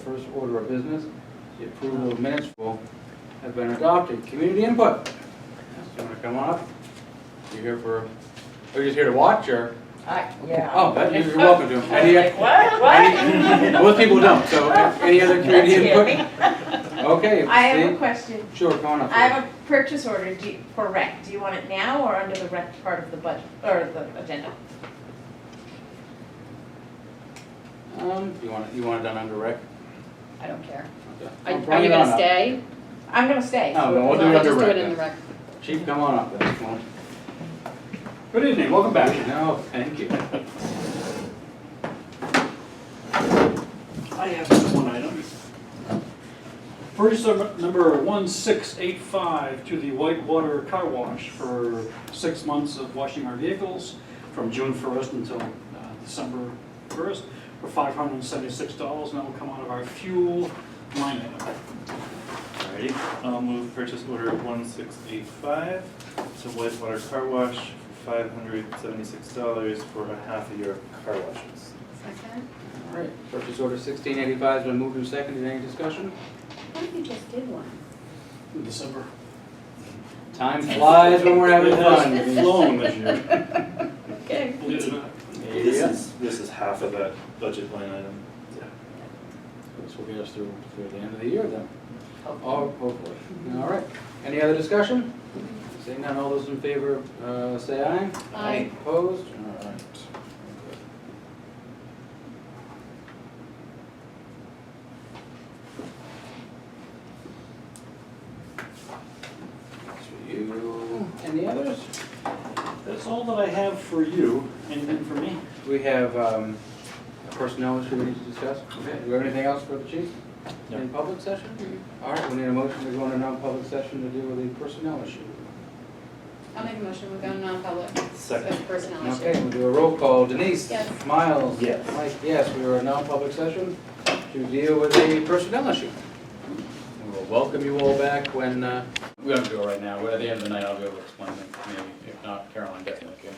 first order of business, the approval of minutes will have been adopted. Community input. Do you want to come on up? You here for, are you just here to watch or? Yeah. Oh, you're welcome to. What? Most people don't, so any other community input? Okay. I have a Steve? question. Sure, come on up. I have a purchase order for rec. Do you want it now or under the rec part of the budget, or the agenda? You want it done under rec? I don't care. Okay. Are I'll bring you it on gonna up. stay? I'm gonna stay. No, no, we'll do it I'll under just do rec. it in the then. rec. Chief, come on up then. Come on. Good evening, welcome back. No, thank you. I have just one item. Purchase order number 1685 to the Whitewater Car Wash for 6 months of washing our vehicles from June 1st until December 1st for $576, and that will come out of our fuel line item. Alrighty, I'll move purchase order 1685 to Whitewater Car Wash for $576 for a half a year of car washes. Second? All right, purchase order 1685 has been moved and seconded. Any discussion? What if you just did one? In December. Time flies when we're having It has fun. flown this year, Okay. believe it or not. Yeah. This is half of that budget line item. This will get us through the end of the year then. Oh, hopefully. All right. Any other discussion? Seeing none, all those in favor, say aye. Aye. Opposed? All right. That's for you. Any others? That's all that I have for you. Anything for me? We have a personnel issue we need to discuss. Okay. Do we have anything else for the chief? No. In public session? All right, we need a motion to go into non-public session to deal with the personnel issue. I'll make a motion, we'll go non-public. Second. With personnel issue. Okay, we'll do a roll call. Denise? Yes. Miles? Yes. Mike, yes, we are in non-public session to deal with a personnel issue. And we'll welcome you all back when, we don't have to do it right now, but at the end of the night I'll be able to explain it, maybe, if not, Caroline definitely can.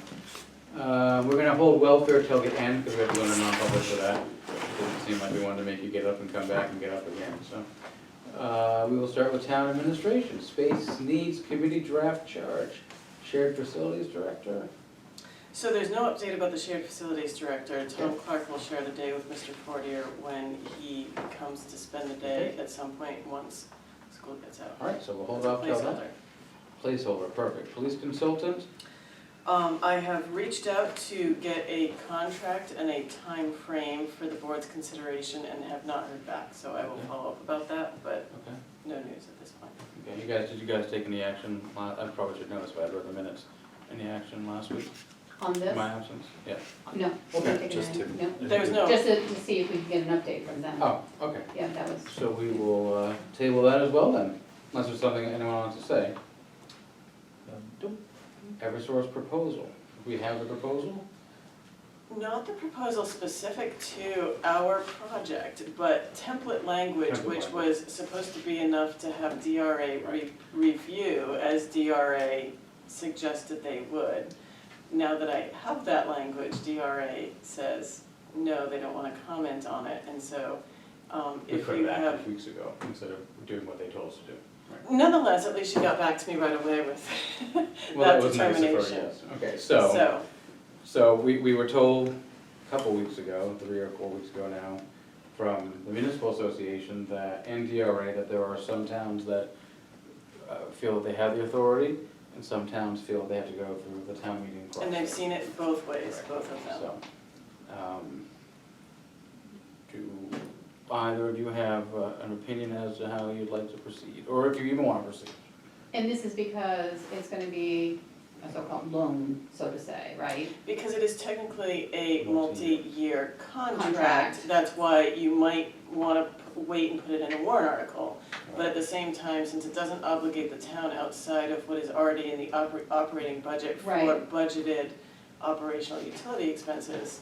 We're gonna hold welfare till the end, because we have to go into non-public for that. It didn't seem like we wanted to make you get up and come back and get up again, so. We will start with town administration, space needs committee draft charge, shared facilities director. So there's no update about the shared facilities director. Tom Clark will share the day with Mr. Fortier when he comes to spend the day at some point once school gets out. All right, so we'll hold off till then. Placeholder. Placeholder, perfect. Police consultant, I have reached out to get a contract and a time frame for the board's consideration and have not heard back, so I will Okay. follow up about that, but okay. no news at this point. Okay, did you guys take any action, I probably should know this, but I read the minutes. Any action last week, On in this? my absence? Yeah. No. Okay, Not taking just any- to- No. There was no, Just to see if we can get an update from them. Oh, okay. Yeah, that was, So we will table that as well then, unless there's something anyone wants to say. Eversource proposal. We have the proposal? not the proposal specific to our project, but template language, Template which language. was supposed to be enough to have DRA review, as DRA suggested they would. Now that I have that language, DRA says, no, they don't want to comment on it, and so We if could you have have. acted weeks ago, instead of doing what they told us to do. Nonetheless, at least she got back to me right away with Well, that was nice of her, determination. yes. Okay, so we were told a couple weeks ago, 3 or 4 weeks ago now, from the municipal association that, and DRA, that there are some towns that feel that they have the authority, and some towns feel they have to go through the town meeting process. And they've seen it both ways, Right. both of them. So, do either of you have an opinion as to how you'd like to proceed, or if you even want to proceed? and this is because it's gonna be a so-called loan, so to say, right? Because it is technically a Multi-year. multi-year contract, Contract. that's why you might wanna wait and put it in a warrant article. But at the same time, since it doesn't obligate the town outside of what is already in the operating budget for Right. budgeted operational utility expenses,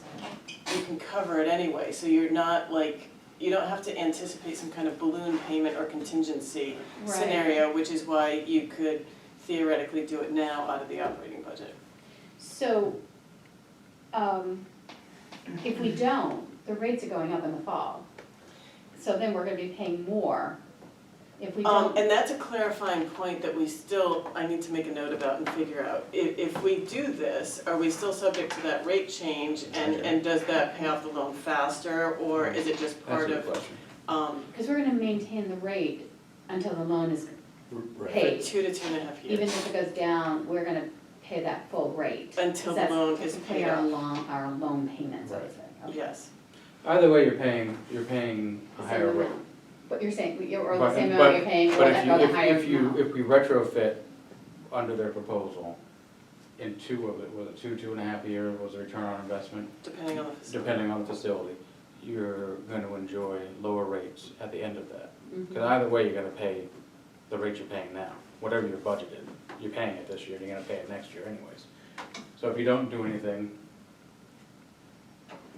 you can cover it anyway, so you're not like, you don't have to anticipate some kind of balloon payment or contingency Right. scenario, which is why you could theoretically do it now out of the operating budget. So, if we don't, the rates are going up in the fall. so then we're gonna be paying more if we don't. And that's a clarifying point that I need to make a note about and figure out. If we do this, are we still subject to that rate change, and does that pay off the loan faster, or is it just That's part a good of, question. Because we're gonna maintain the rate until the loan is for paid. 2 to 2.5 years? Even if it goes down, we're gonna pay that full rate. Until 'Cause the loan that's is to paid pay our off. our loan payments, I would say. Okay. Yes. Either way, you're paying a The higher same rate. amount. But you're saying, or But- the same but- amount you're paying, or But the higher amount. if we retrofit under their proposal, in was it 2.5 years was the return on investment, Depending on the facility. depending on the facility, you're gonna enjoy lower rates at the end of that. Mhm. Because either way, you're gonna pay the rate you're paying now, whatever your budget is. You're paying it this year, you're gonna pay it next year anyways. So if you don't do anything,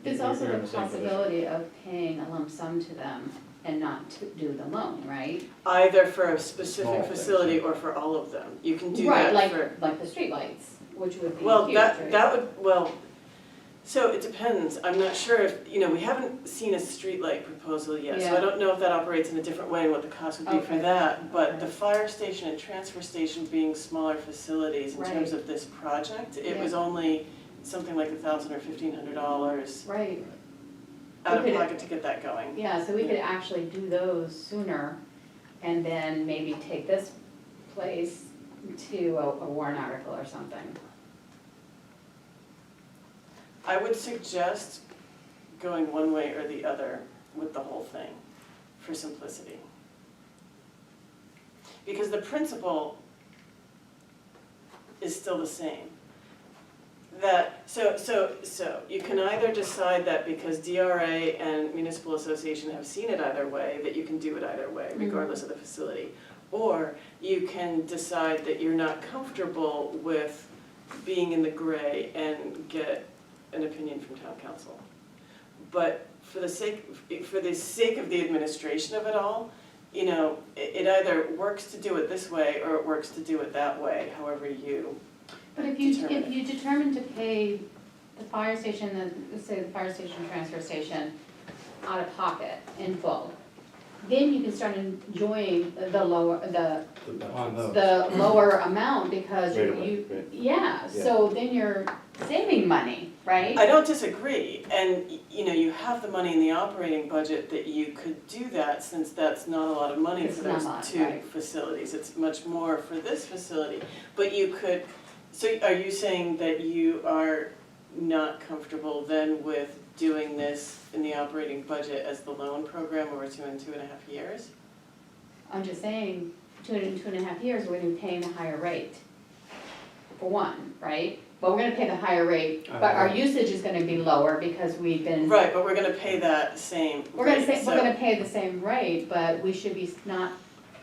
There's you're also in the the same position. possibility of paying a lump sum to them and not to do the loan, right? Either for a Small specific things, facility yeah. or for all of them. You can do Right, that for. like the streetlights, which would be Well, huge, that right? would, well, so it depends. I'm not sure if, we haven't seen a streetlight proposal yet, so I Yeah. don't know if that operates in a different way and what the cost would be for Okay. that. But Okay. the fire station and transfer station being smaller facilities in terms Right. of this project, it Yeah. was only something like $1,000 or $1,500 Right, out We of could- pocket to get that going. yeah, so we could actually do those sooner and then maybe take this place to a warrant article or something. I would suggest going one way or the other with the whole thing, for simplicity. Because the principle is still the same. So you can either decide that because DRA and municipal association have seen it either way, that you can do it either way, regardless of the facility. Or you can decide that you're not comfortable with being in the gray and get an opinion from town council. But for the sake of the administration of it all, it either works to do it this way or it works to do it that way, however you. But if you determine to pay the fire station, let's say the fire station, transfer station, out of pocket in full, then you can start enjoying the lower amount because Right away, you, right. yeah, so then you're saving money, right? I don't disagree, and you have the money in the operating budget that you could do that, since that's not a lot of money It's for not those a lot, two right. facilities, it's much more for this facility. But you could, so are you saying that you are not comfortable then with doing this in the operating budget as the loan program over 2 and 2.5 years? I'm just saying, 2.5 years, we're gonna be paying a higher rate, for one, right? But we're gonna pay the higher rate, but our usage is gonna be lower because we've been. Right, but we're gonna pay that same We're gonna rate, say, so- we're gonna pay the same rate, but we should be not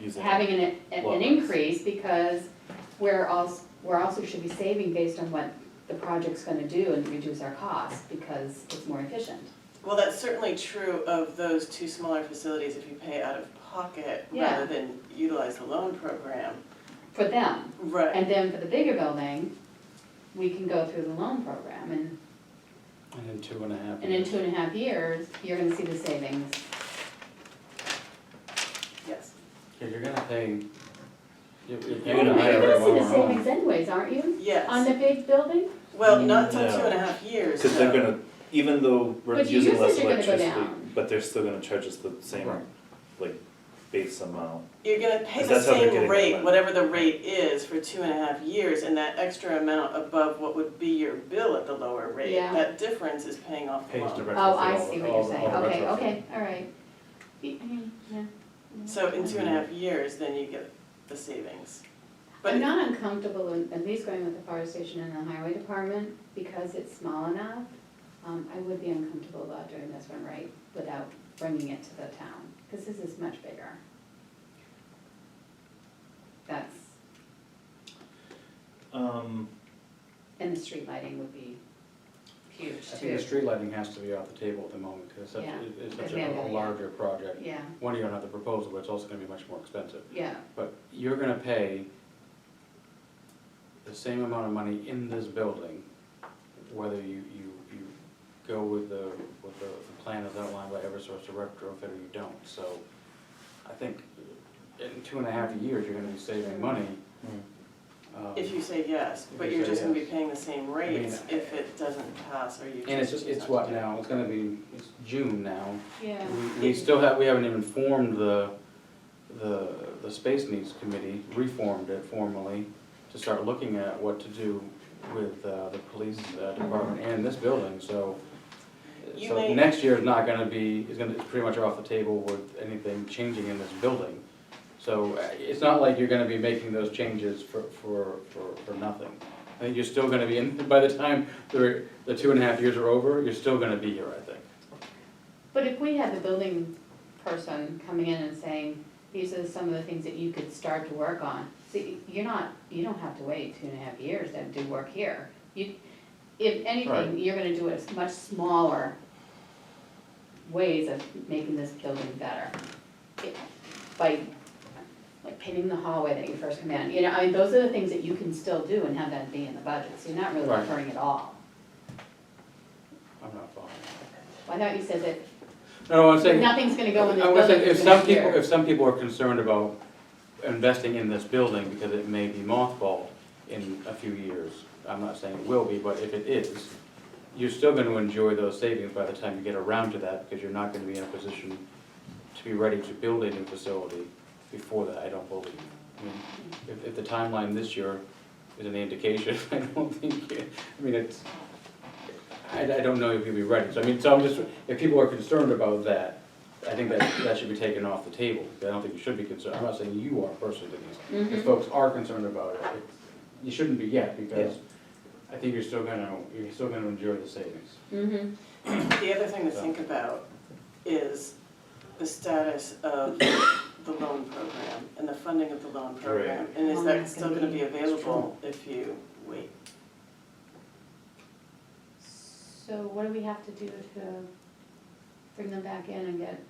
Using having an Well- increase because we're also should be saving based on what the project's gonna do and reduce our costs because it's more efficient. Well, that's certainly true of those two smaller facilities if you pay out of pocket Yeah. rather than utilize the loan program. For them, Right. and then for the bigger building, we can go through the loan program and in 2.5 in years. 2.5 years, you're gonna see the savings. Yes. Because you're gonna pay, you're You're paying a higher rate gonna see while the we're on. savings anyways, aren't you? On Yes. the big building? Well, not until No. 2.5 years. Because they're though. gonna, even though we're But your using less usage are gonna go electricity, down. but they're still gonna charge us the same, Right. like, base amount. You're gonna pay 'Cause the that's how they're same getting their rate, money. whatever the rate is for 2.5 years, and that extra amount above what would be your bill at the lower rate. Yeah. That difference is paying off the Pays to loan. retrofit Oh, I all see the- what all you're the- saying, all the okay, retrofit. okay, all right. Yeah. So in 2.5 years, then you get the savings. But I'm not uncomfortable in at least going with the fire station and the highway department because it's small enough. I would be uncomfortable about doing this one right without bringing it to the town, because this is much bigger. That's, and the street lighting would be huge I think too. the street lighting has to be off the table at the moment, because Yeah. it's such Because we have a that, yeah. larger project. Yeah, One, you don't have the proposal, but it's also gonna be much more expensive. yeah, But you're gonna pay the same amount of money in this building, whether you go with the plan as outlined by Eversource to retrofit or you don't. So I think in 2.5 years, you're gonna be saving money. If you say yes, If but you you're say just gonna be yes. paying the same rates if it doesn't pass or you. And it's choose it's not what to do it. now, it's gonna be, it's June now. Yeah. We still have, we haven't even formed the Space Needs Committee, reformed it formally, to start looking at what to do with the police department and this building, so. You So may- next year is not gonna be, it's pretty much off the table with anything changing in this building. So it's not like you're gonna be making those changes for nothing. I think you're still gonna be in, by the time the 2.5 years are over, you're still gonna be here, I think. But if we had the building person coming in and saying, these are some of the things that you could start to work on. See, you don't have to wait 2.5 years to do work here. If anything, Right. you're gonna do it much smaller ways of making this building better. By, like painting the hallway that you first come in, you know, I mean, those are the things that you can still do and have that be in the budget, so you're not really Right. hurting at all. I'm not following. I thought you said that No, I'm saying. nothing's gonna go in this I'm gonna say, building if for some next people, year. if some people are concerned about investing in this building because it may be mothballed in a few years, I'm not saying it will be, but if it is, you're still gonna enjoy those savings by the time you get around to that, because you're not gonna be in a position to be ready to build a new facility before that, I don't believe. I mean, if the timeline this year is any indication, I don't think, I mean, it's, I don't know if you'll be ready, so I mean, so I'm just, if people are concerned about that, I think that should be taken off the table, I don't think you should be concerned, I'm not saying you are personally, Denise. If Mhm. folks are concerned about it, you shouldn't be yet, because I think you're still gonna enjoy the savings. Mhm. The other thing to think about is the status of the loan program and the funding of the loan program. And is How long that it's still gonna gonna be. be available if you wait? So what do we have to do to bring them back in and get,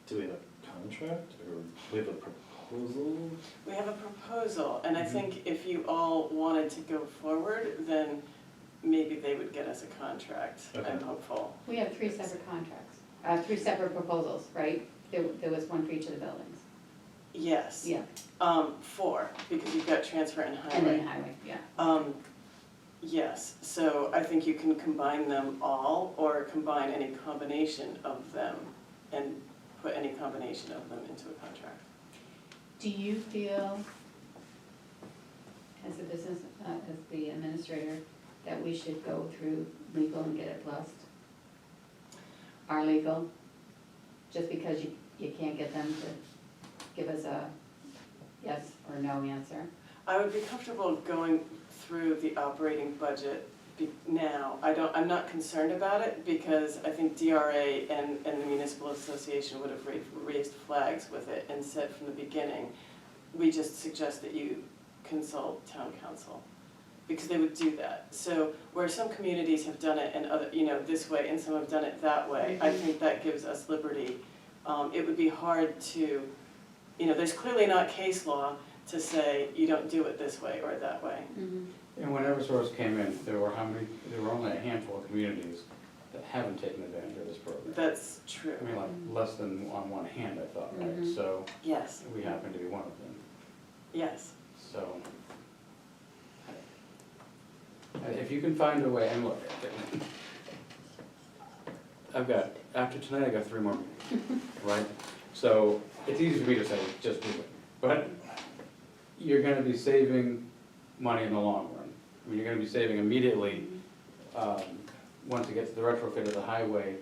Do we have a contract or we have a proposal? We have a proposal, and I think if you all wanted to go forward, then maybe they would get us a contract, I'm Okay. hopeful. we have 3 separate contracts, 3 separate proposals, right? There was one for each of the buildings. Yes. Yeah, 4, because you've got transfer and and then highway. highway, yeah. Yes, so I think you can combine them all, or combine any combination of them, and put any combination of them into a contract. Do you feel, as a business, as the administrator, that we should go through legal and get it blessed? Our legal, just because you can't get them to give us a yes or no answer? I would be comfortable going through the operating budget now. I'm not concerned about it, because I think DRA and the municipal association would have raised flags with it and said from the beginning, we just suggest that you consult town council, because they would do that. So where some communities have done it and other, this way, and some have done it that way, I think that gives us liberty. It would be hard to, there's clearly not case law to say you don't do it this way or that way. And when Eversource came in, there were only a handful of communities that haven't taken advantage of this program. That's true. I mean, like, less than on one hand, I thought, right? Mhm. So, Yes, we happen to be one of them, yes. so. If you can find a way, and look, after tonight, I got 3 more meetings, right? So, it's easy for me to say, just do it, but you're gonna be saving money in the long run. I mean, you're gonna be saving immediately, once it gets to the retrofit of the highway,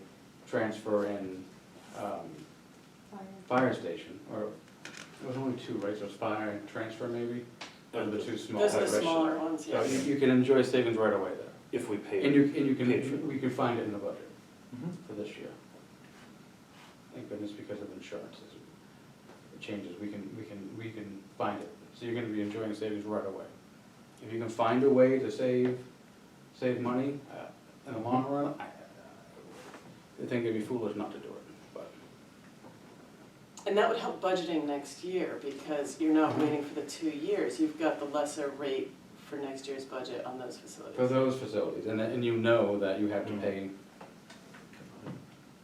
transfer and, fire station, or, it was only 2, right, so it's fire and transfer maybe? Those are the 2 small. Those are the separation. smaller ones, So yes. you can enjoy savings right away there. If we pay. And you paid for can, them. we can find it in the budget Mhm. for this year. Thank goodness, because of insurance, it changes, we can find it. So you're gonna be enjoying savings right away. If you can find a way to save money in the long run, I think it'd be foolish not to do it, but. And that would help budgeting next year, because you're not waiting for the 2 years, you've got the lesser rate for for next year's budget on those facilities. For those facilities, and you know that you have to pay,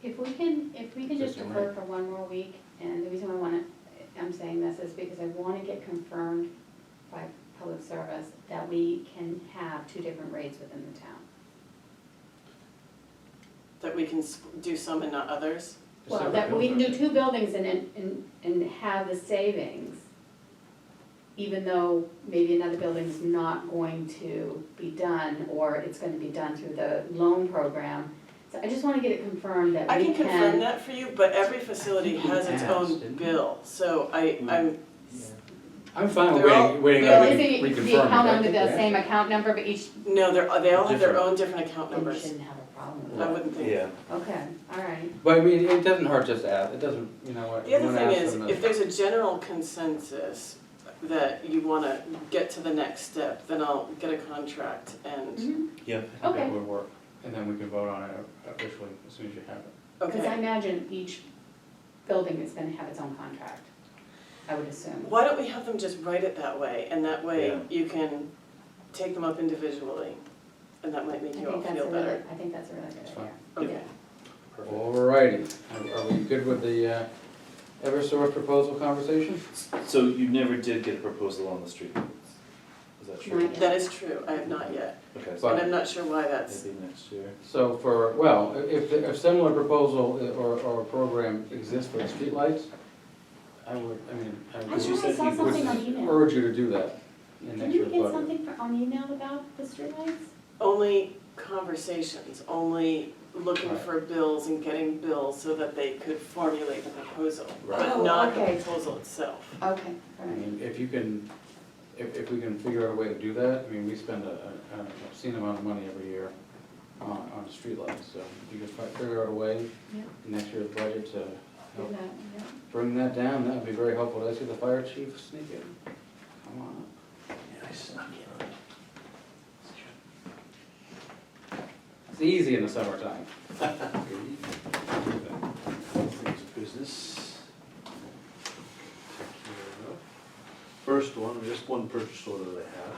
If we can just Just defer for one more week, and the reason I'm saying this is because I wanna get confirmed by public service that we can have 2 different rates within the town. That we can do some and not others? Well, that we can do 2 buildings and have the savings, even though maybe another building's not going to be done, or it's gonna be done through the loan program. So I just wanna get it confirmed that I we can can. confirm that for you, but every facility has its Yes, own didn't we? bill, so I'm fine with They're all- waiting they're on all- Is the reconfirming. account I under think the they same have account number, but each, no, they all have their Different. own different account then you numbers. shouldn't have a problem with I it. wouldn't think. Yeah. Okay, all right. to. But I mean, it doesn't hurt just to ask, it doesn't, you know what? The other you wanna thing ask is, them if there's a general consensus that you wanna get to the next step, then I'll get a contract and, Mhm. Yeah. I think Okay. that would work, and then we can vote on it officially as soon as you have it. Because I okay. imagine each building is gonna have its own contract, I would assume. Why don't we have them just write it that way, and that way Yeah. you can take them up individually, and that might make you all feel better. I think that's a really good That's idea. fine. Okay. Perfect. Alrighty, are we good with the Eversource proposal conversation? So you never did get a proposal on the street lights? Is that true? Not yet. That is true, I have not yet, Okay, But- and I'm not sure why that's, maybe next year. So for, well, if similar proposal or program exists for the streetlights, I would I you thought I said saw you something on would email. urge you to do that in Did next you year's get budget. something on email about the streetlights? only conversations, only looking Right. for bills and getting bills so that they could formulate the proposal, Right. but Oh, not the okay. proposal itself. Okay, all I right. mean, if you can, if we can figure out a way to do that, I mean, we spend an obscene amount of money every year on streetlights, so if you could figure out a way Yeah. in next year's budget to Do help that, yeah. bring that down, that would be very helpful. Did I see the fire chief sneak in? Come on up. Yeah, I snuck in. It's easy in the summertime. Things of business. First one, just one purchase order that I have.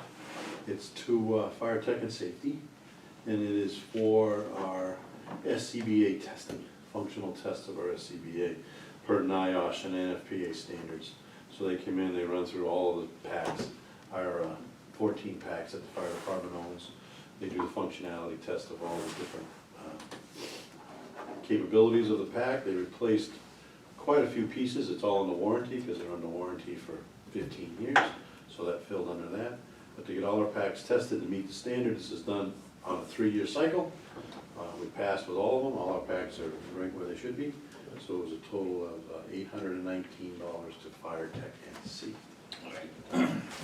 It's to Fire Tech and Safety, and it is for our SCBA testing, functional test of our SCBA per NIOSH and NFPA standards. So they come in, they run through all of the packs, our 14 packs that the fire department owns. They do the functionality test of all the different capabilities of the pack. They replaced quite a few pieces. It's all under warranty because they're under warranty for 15 years, so that filled under that. But to get all our packs tested to meet the standard, this is done on a 3-year cycle. We passed with all of them. All our packs are right where they should be. So it was a total of $819 to Fire Tech and Safety.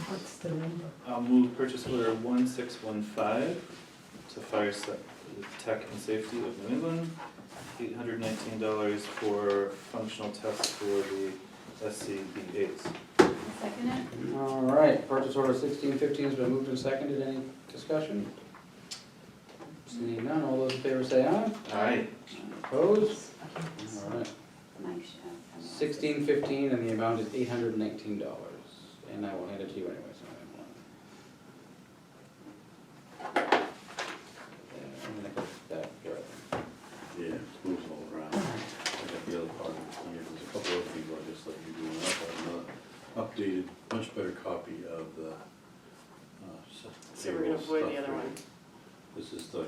What's the number? I'll move purchase order 1615 to Fire Tech and Safety of New England. $819 for functional tests for the SCBA's. Second it? All right, purchase order 1615 has been moved and seconded. Any discussion? Seeing none, all those in favor say aye. Aye. Opposed? All right, Mike should have. 1615 and the amount is $819. And I will hand it to you anyway, so I don't want. I'm gonna put that here, I think. Yeah, it moves all around. I got the other part of it here. There's a couple other things I'll just let you do. And I'll have another updated, much better copy of the. So we're gonna avoid the other one. This is the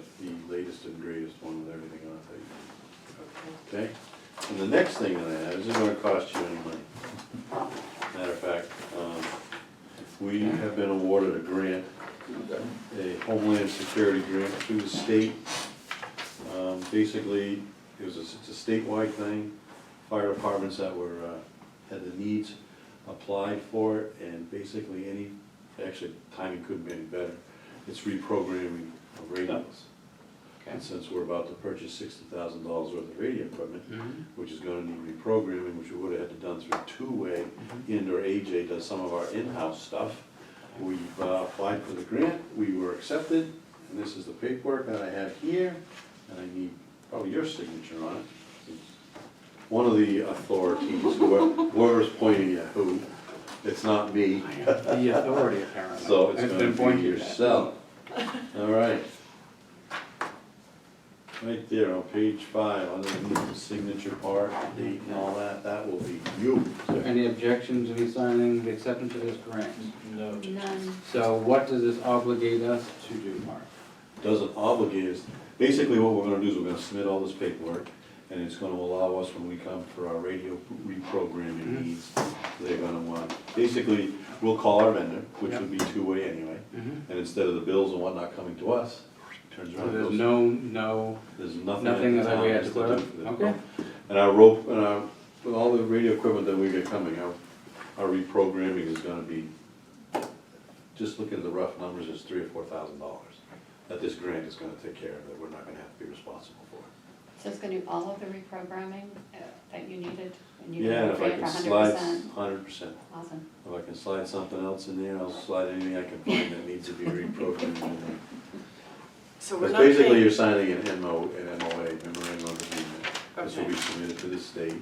latest and greatest one with everything on it. Okay. Okay? And the next thing that I have isn't gonna cost you any money. Matter of fact, we have been awarded a grant, a Homeland Security grant through the state. Basically, it's a statewide thing. Fire departments that were, had the needs applied for it, and basically actually, timing couldn't be any better. It's reprogramming of radios. Okay. And since we're about to purchase $60,000 worth of radio equipment, Mhm. which is gonna need reprogramming, which we would've had to done through two-way, and/or AJ does some of our in-house stuff. We've applied for the grant, we were accepted, and this is the paperwork that I have here, and I need probably your signature on it. One of the authorities, whoever's pointing at who, It's not me, I am the authority apparently. so it's been gonna be pointed at. yourself. All right. Right there on page 5, underneath the signature part, date and all that, that will be you. Is there any objection to me signing the acceptance of this grant? No. None. So what does this obligate us to do, Mark? Doesn't obligate us. Basically, what we're gonna do is we're gonna submit all this paperwork, and it's gonna allow us, when we come for our radio reprogramming Mhm. needs, they're gonna want, basically, we'll call our vendor, which Yep. would be two-way anyway, and instead of the bills and whatnot coming to us, turns So around and there's goes, no, there's nothing nothing that the that town we had has to to clear do up? for this. Okay. And our rope, and our, with all the radio equipment that we get coming, our reprogramming is gonna be, just looking at the rough numbers, it's $3,000 or $4,000 that this grant is gonna take care of, that we're not gonna have to be responsible for. So it's gonna do all of the reprogramming that you needed, and you Yeah, and can if I pay for can 100%. slide, 100%. Awesome. If I can slide something else in there, I'll slide anything I can find that needs to be reprogrammed in there. So we're But not basically, paying, you're signing an MOA, memorandum of agreement. This will okay. be submitted to the state,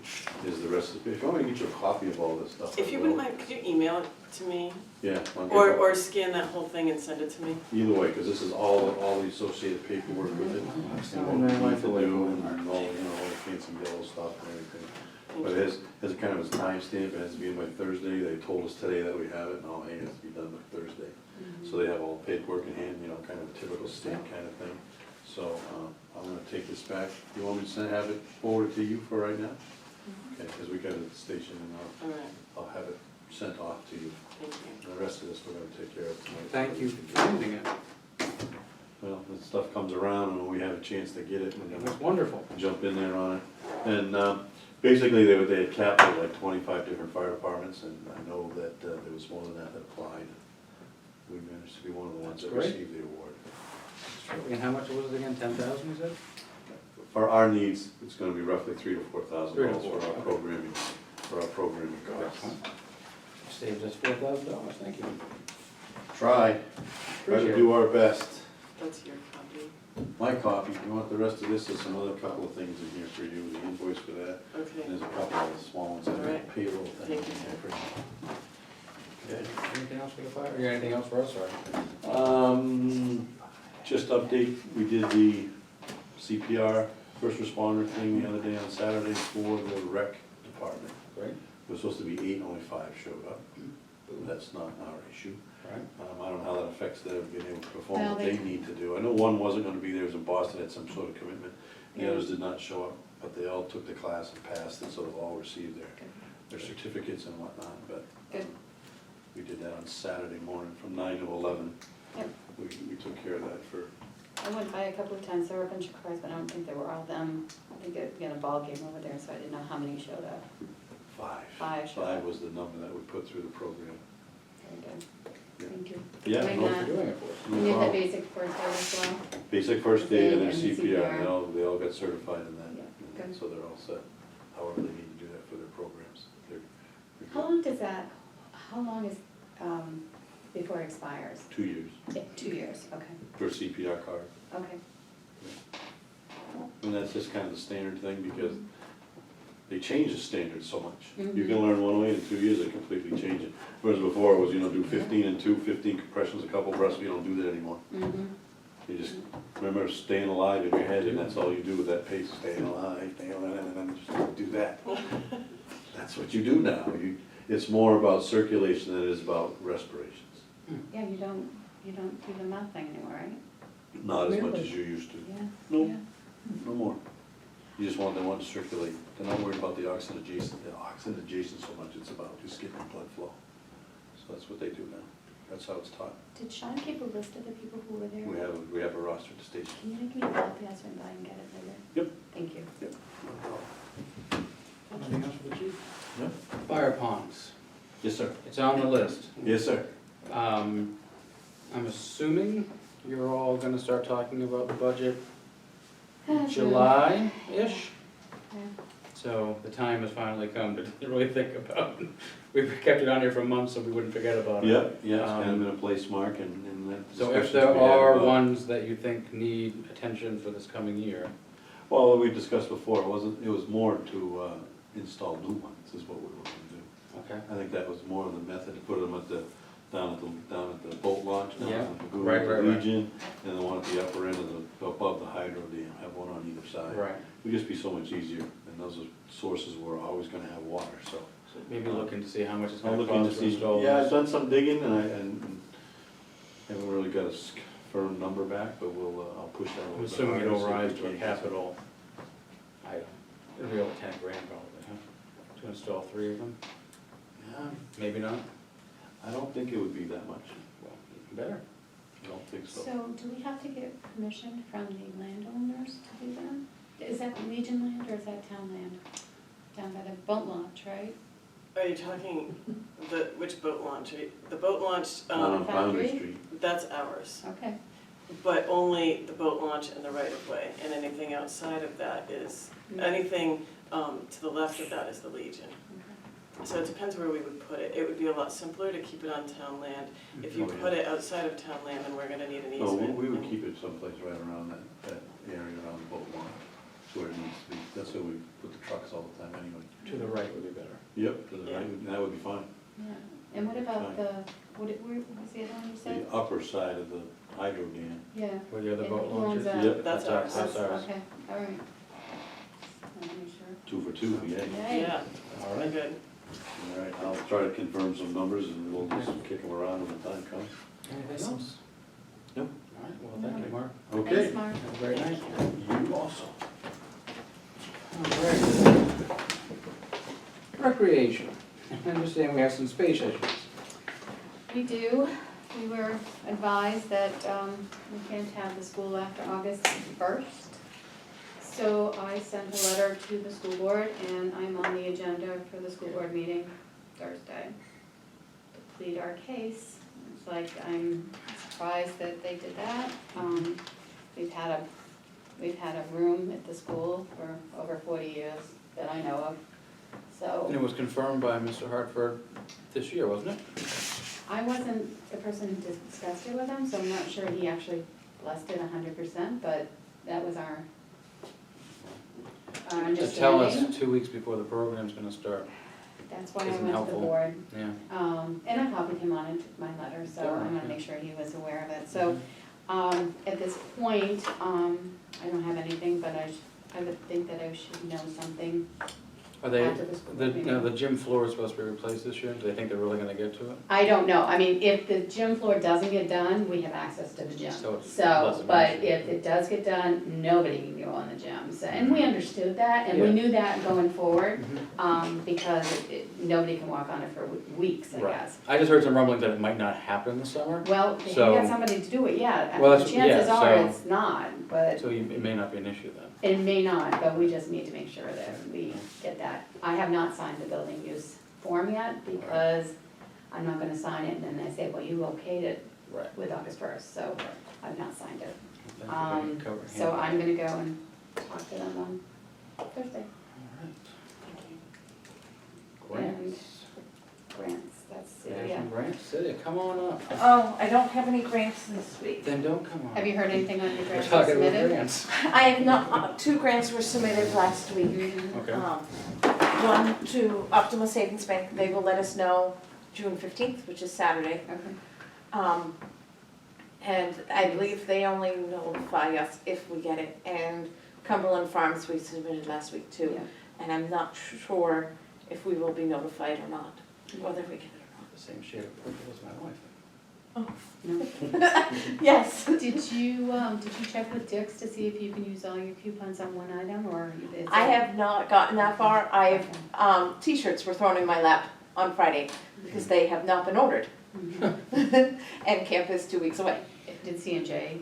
is the rest of it. If you want me to get you a copy of all this stuff. If I you will. wouldn't mind, could you email it to me? Yeah. I'll get Or, it. or scan that whole thing and send it to me? Either way, because this is all the associated paperwork with it. And what we Man, need life to away do from and it. all, all the fancy yellow stuff and everything. Thank But you. it has a kind of a timestamp, it has to be in by Thursday. They told us today that we have it, and hey, it has to be done by Thursday. So they have all the paperwork in hand, kind of a typical state kind of thing. So, I'm gonna take this back. You want me to have it forwarded to you for right now? Okay, because we got it at the station, and All right, I'll have it sent off to you. thank you. The rest of this, we're gonna take care of tonight. Thank you for sending it. Well, that stuff comes around, and when we have a chance to get it, we're It gonna was wonderful. jump in there on it. And basically, they had capped it like 25 different fire departments, and I know that there was more than that that applied. We managed to be one of the ones That's that great. received the award. And how much was it again, 10,000 you said? For our needs, it's gonna be roughly $3,000 to $4,000 $3,000 to for our $4,000. programming, costs. Saved us $4,000, thank you. Try to Appreciate do our best. That's your copy. My copy, if you want the rest of this, there's some other couple of things in here for you, the invoice for that. And Okay, there's a couple of small ones, All that right. payroll thing. Thank you. Okay. Anything else for the fire? You got anything else for us, sorry? Just update, we did the CPR first responder thing the other day on Saturday for the rec department. Great, It was supposed to be 8, only 5 showed up. That's not our issue. all right. I don't know how that affects them being able to perform Well, what they- they need to do. I know one wasn't gonna be there, it was in Boston, had some sort of commitment. The Yeah. others did not show up, but they all took the class and passed, and so they've all received their certificates and whatnot, but Good. we did that on Saturday morning from 9 to 11. Yep. We took care of that for, I went by a couple of times, there were a bunch of cars, but I don't think they were all them. I think we had a ball game over there, so I didn't know how many showed up. 5. 5 showed 5 up. was the number that we put through the program. Very good. Yeah. Thank you. Yeah, Doing no, Thanks that. for doing it for us. no And you had problem. basic first aid as well? Basic first aid and then And the CPR, CPR. they all got certified in that. Yeah, And good. so they're all set, however they need to do that for their programs. They're good. How long does that, how long is, before it expires? 2 years 2 years, okay, for a CPR card. okay. And that's just kind of the standard thing because they change the standard so much. You Mhm. can learn one way, in 2 years they completely change it. Whereas before it was, do 15 and 2, 15 compressions, a couple breaths, we don't do that anymore. Mm-hmm. You just remember staying alive in your head and that's all you do with that pace, staying alive, and then just do that. That's what you do now. It's more about circulation than it is about respirations. Yeah, you don't do the mouth thing anymore, right? Not as much Really? as you used to. Yeah. No. Yeah. No more. You just want them to circulate. They're not worried about the oxygenation so much, it's about just getting blood flow. So that's what they do now. That's how it's taught. Did Sean keep a list of the people who were there? We have a roster at the station. Can you make me a copy, I'll swing by and get it later? Yep. Thank you. Yep. Anything else for the chief? No? Fire ponds, Yes, sir. it's on the list. Yes, sir. I'm assuming you're all gonna start talking about the budget July-ish? Yeah. So the time has finally come to really think about, we've kept it on here for months so we wouldn't forget about it. Yep, yeah, it's kind of been a place mark and that So if discussions there we had are about- ones that you think need attention for this coming year, Well, we discussed before, it was more to install new ones is what we were gonna do. Okay. I think that was more of the method to put them down at the boat launch, down Yeah, at the Lagoon, right, at right, the right. Legion, and the one at the upper end of above the hydro dam, have one on either side. Right, It'd just be so much easier, and those are sources where we're always gonna have water, so. so maybe looking to see how much it's I'm gonna looking to cost to see, install yeah, I've those. done some digging, and haven't really got a firm number back, but I'll push that a I'm little bit assuming harder, it'll see if we rise to a can't get some- capital item, it'll be over 10 grand probably, huh? To install 3 of them, Yeah, maybe not, I don't think it would be that much, well, even better. I don't think so. So do we have to get permission from the landowners to do that? Is that Legion land or is that town land? Down by the boat launch, right? Are you talking which boat launch? The boat launch, On Boundary Foundry? Street. that's ours, Okay. but only the boat launch and the right of way, and anything outside of that is, anything to the left of that is the Legion. So it depends where we would put it. It would be a lot simpler to keep it on town land. If you Oh, yeah. put it outside of town land, then we're gonna need an No, easement. we would and- keep it someplace right around that area around the boat launch, it's where it needs to be, that's where we put the trucks all the time anyway. To the right would be better. Yep, to the Yeah. right, that would be fine. Yeah. And what about Fine. where was the other one you said? The upper side of the hydro dam. Yeah. Where the other And boat who owns launches? that? Yep. That's ours. That's ours. Okay, all right. Let me make sure. 2 for 2, yeah. Yay. Yeah, All really right. good. All right, I'll try to confirm some numbers and we'll just kick them around when the time comes. Anything else? No. All right, well, thank you, Mark. Okay, Thanks, Mark. Have a great night. you also. All right. Recreation. I understand we have some space issues. We do. We were advised that we can't have the school after August 1st. So I sent a letter to the school board and I'm on the agenda for the school board meeting Thursday to plead our case. It's like, I'm surprised that they did that. We've had a room at the school for over 40 years that I know of, so. And it was confirmed by Mr. Hartford this year, wasn't it? I wasn't the person who discussed it with him, so I'm not sure he actually blessed it 100%, but that was our To understanding. tell us 2 weeks before the program's gonna start. That's why I isn't went to the helpful. board. Yeah. And I copied him on it, my letter, so Yeah, I'm gonna yeah. make sure he was aware of it. So, at this point, I don't have anything, but I would think that I should know something Are they, after the school board meeting. the gym floor is supposed to be replaced this year? Do they think they're really gonna get to it? I don't know, I mean, if the gym floor doesn't get done, we have access to the gym. So it's less So, of an but issue. if it does get done, nobody can go on the gym, so, and we understood that, and we Yeah. knew that going forward, Mhm. because nobody can walk on it for weeks, I Right. guess. I just heard some rumbling that it might not happen this summer, Well, they So- got somebody to do it, yeah, Well, the that's- chances yeah, are so- it's not, but so it may not be an issue then. it may not, but we just need to make sure that we get that. I have not signed the building use form yet, because I'm not gonna sign it, and then they say, well, you okayed it Right. with August 1st, so I've not signed it. Thank you for covering- So I'm gonna go and talk to them on Thursday. All right. Grants. Grants, that's, Yeah, yeah. from Grant City, come on up. Oh, I don't have any grants this week. Then don't come on. Have you heard anything on your We're grants you talking about submitted? grants. I have not, 2 grants were submitted last week. Okay. One to Optima Savings Bank, they will let us know June 15th, which is Saturday. Okay. And I believe they only notify us if we get it. And Cumberland Farms, we submitted last week too. Yeah. And I'm not sure if we will be notified or not, whether we get it The same shade of purple as my wife. No. or not. Yes. Did you check with Dick's to see if you can use all your coupons on one item, or is it? I have not gotten that far. T-shirts were thrown in my lap on Friday because they have not been ordered. Mhm. And camp is 2 weeks away. Did C&J?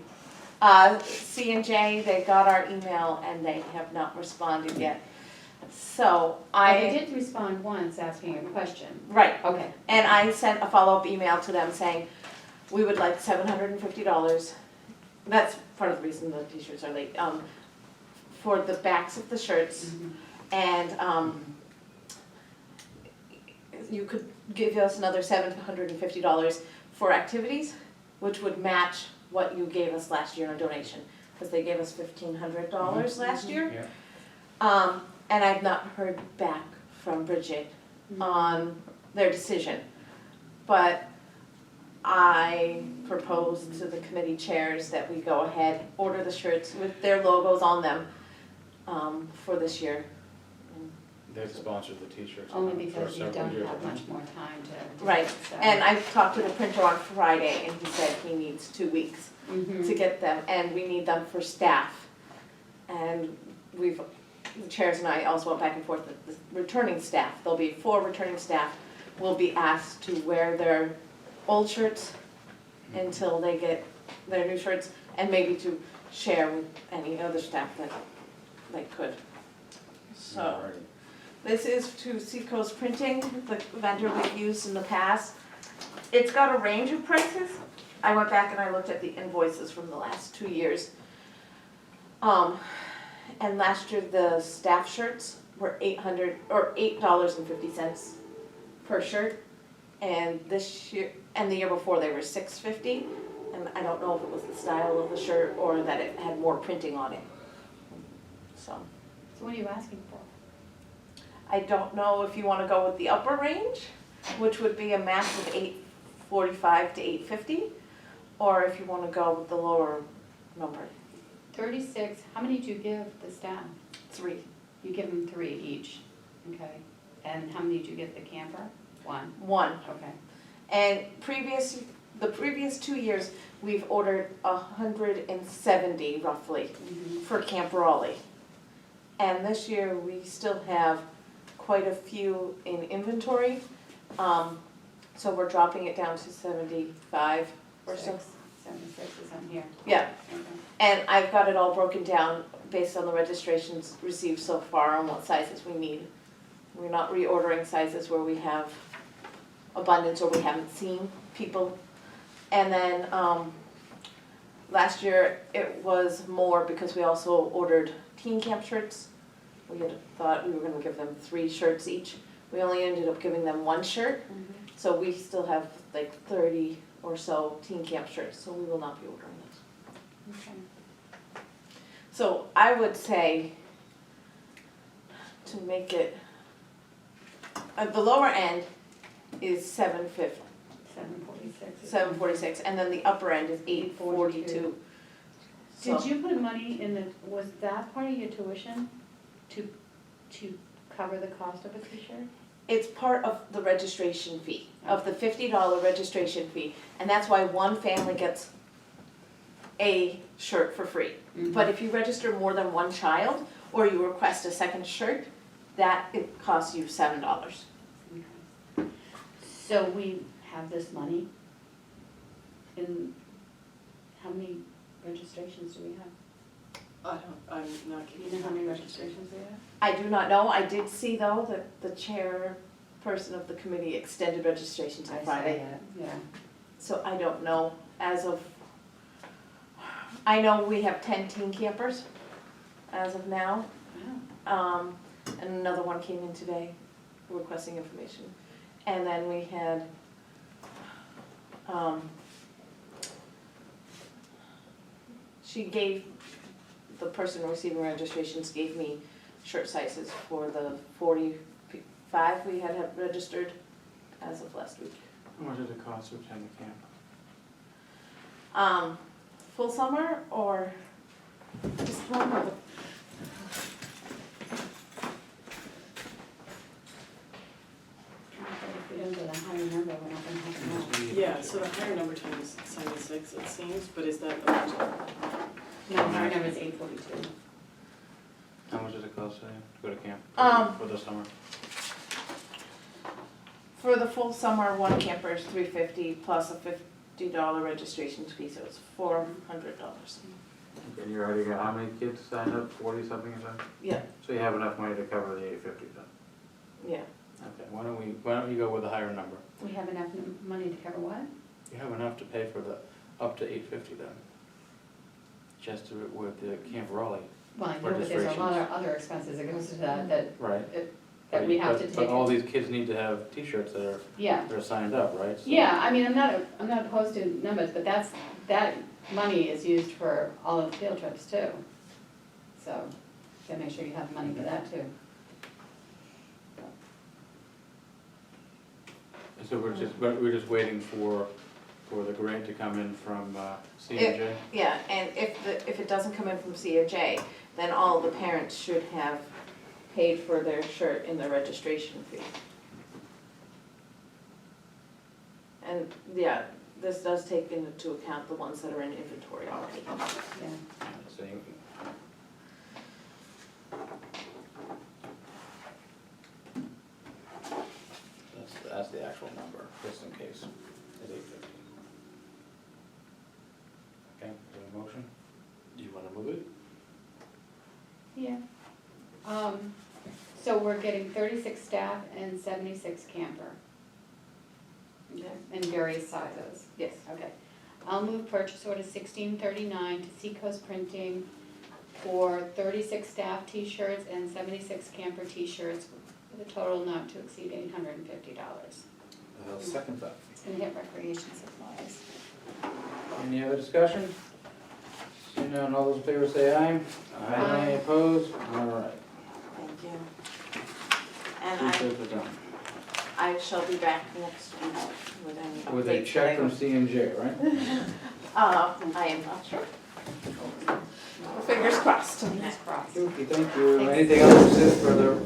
C&J, they got our email and they have not responded yet. So They I, did respond once asking a question. right, Okay. and I sent a follow-up email to them saying, we would like $750. That's part of the reason the t-shirts are late. For the backs of the shirts, Mhm. and you could give us another $750 for activities, which would match what you gave us last year in donation, because they gave us $1,500 last year. Yeah. And I've not heard back from Bridget on their decision. But I proposed to the committee chairs that we go ahead, order the shirts with their logos on them, for this year. They've sponsored the t-shirts. Only for because you several don't years, have haven't much more time to. Right, so. and I talked to the printer on Friday, and he said he needs 2 weeks Mhm. to get them, and we need them for staff. And the chairs and I also went back and forth with the returning staff. There'll be 4 returning staff will be asked to wear their old shirts until they get their new shirts, and maybe to share with any other staff that they could. So, Alrighty. this is to Seacoast Printing, the vendor we've used in the past. It's got a range of prices. I went back and I looked at the invoices from the last 2 years. And last year, the staff shirts were $8.50 per shirt. And this year, and the year before, they were $6.50. And I don't know if it was the style of the shirt or that it had more printing on it. So, So what are you asking for? I don't know if you wanna go with the upper range, which would be a max of $8.45 to $8.50, or if you wanna go with the lower number, 36, how many do you give the staff? 3. You give them 3 each, okay? And how many do you give the camper? 1, 1. okay. And the previous 2 years, we've ordered 170 roughly Mhm. for Camp Raleigh. And this year, we still have quite a few in inventory. So we're dropping it down to 75 or so. 76 is on here. Yeah, Okay. and I've got it all broken down based on the registrations received so far on what sizes we need. We're not reordering sizes where we have abundance or we haven't seen people. And then, last year it was more because we also ordered teen camp shirts. We had thought we were gonna give them 3 shirts each. We only ended up giving them 1 shirt, so we still have like 30 or so teen camp shirts, so we will not be ordering those. Okay. So I would say to make it, the lower end is $7.50, 746. $7.46, and then the upper end is $8.42. Did you put money in the, was that part of your tuition to cover the cost of a t-shirt? It's part of the registration fee, of the $50 registration fee, and that's why one family gets a shirt for free. But if you register more than 1 child, or you request a second shirt, that it costs you $7. Okay. So we have this money, and how many registrations do we have? I'm not Do you keeping know how many registrations we have? I do not know, I did see though that the chairperson of the committee extended registration I till saw Friday. that, yeah. So I don't know as of, I know we have 10 teen campers as of now. Wow. And another one came in today requesting information. And then we had, the person receiving registrations gave me shirt sizes for the 45 we had registered as of last week. How much does it cost to attend the camp? Full summer or just one or If we don't get a higher number, we're not gonna have enough. Yeah, so the higher number times 76 it seems, but is that the budget? No, higher number is 842. How much does it cost to go to camp for the summer? For the full summer, one camper is $350 plus a $50 registration fee, so it's $400. And you already got, how many kids signed up, 40 something or something? Yeah, So you have enough money to cover the 850 then? yeah. Okay, why don't you go with a higher number? We have enough money to cover what? You have enough to pay for the, up to 850 then. Just with the Camp Raleigh. Well, I know, but there's a lot of other expenses that goes to that Right. that we have to But take. all these kids need to have t-shirts that Yeah, are signed up, right? So- yeah, I mean, I'm not opposed to numbers, but that money is used for all of the field trips too. So, gotta make sure you have money for that too. So we're just waiting for the grant to come in from CMJ? Yeah, and if it doesn't come in from COJ, then all the parents should have paid for their shirt in the registration fee. And, yeah, this does take into account the ones that are in inventory already. Yeah. So you- That's the actual number, just in case, is 850. Okay, do a motion? Do you wanna move it? Yeah. So we're getting 36 staff and 76 camper Okay. in various sizes. Yes. Okay. I'll move purchase order 1639 to Seacoast Printing for 36 staff t-shirts and 76 camper t-shirts with a total not to exceed $850. I'll second that. It's gonna hit recreation supplies. Any other discussion? Seeing none, all those in favor say aye. Aye. Opposed? All right. Thank you. And Two-thirds are done. I shall be back next week with any updates. With a check from CMJ, right? I am not sure. Fingers crossed. Fingers crossed. Okay, thank you. Thanks. Anything else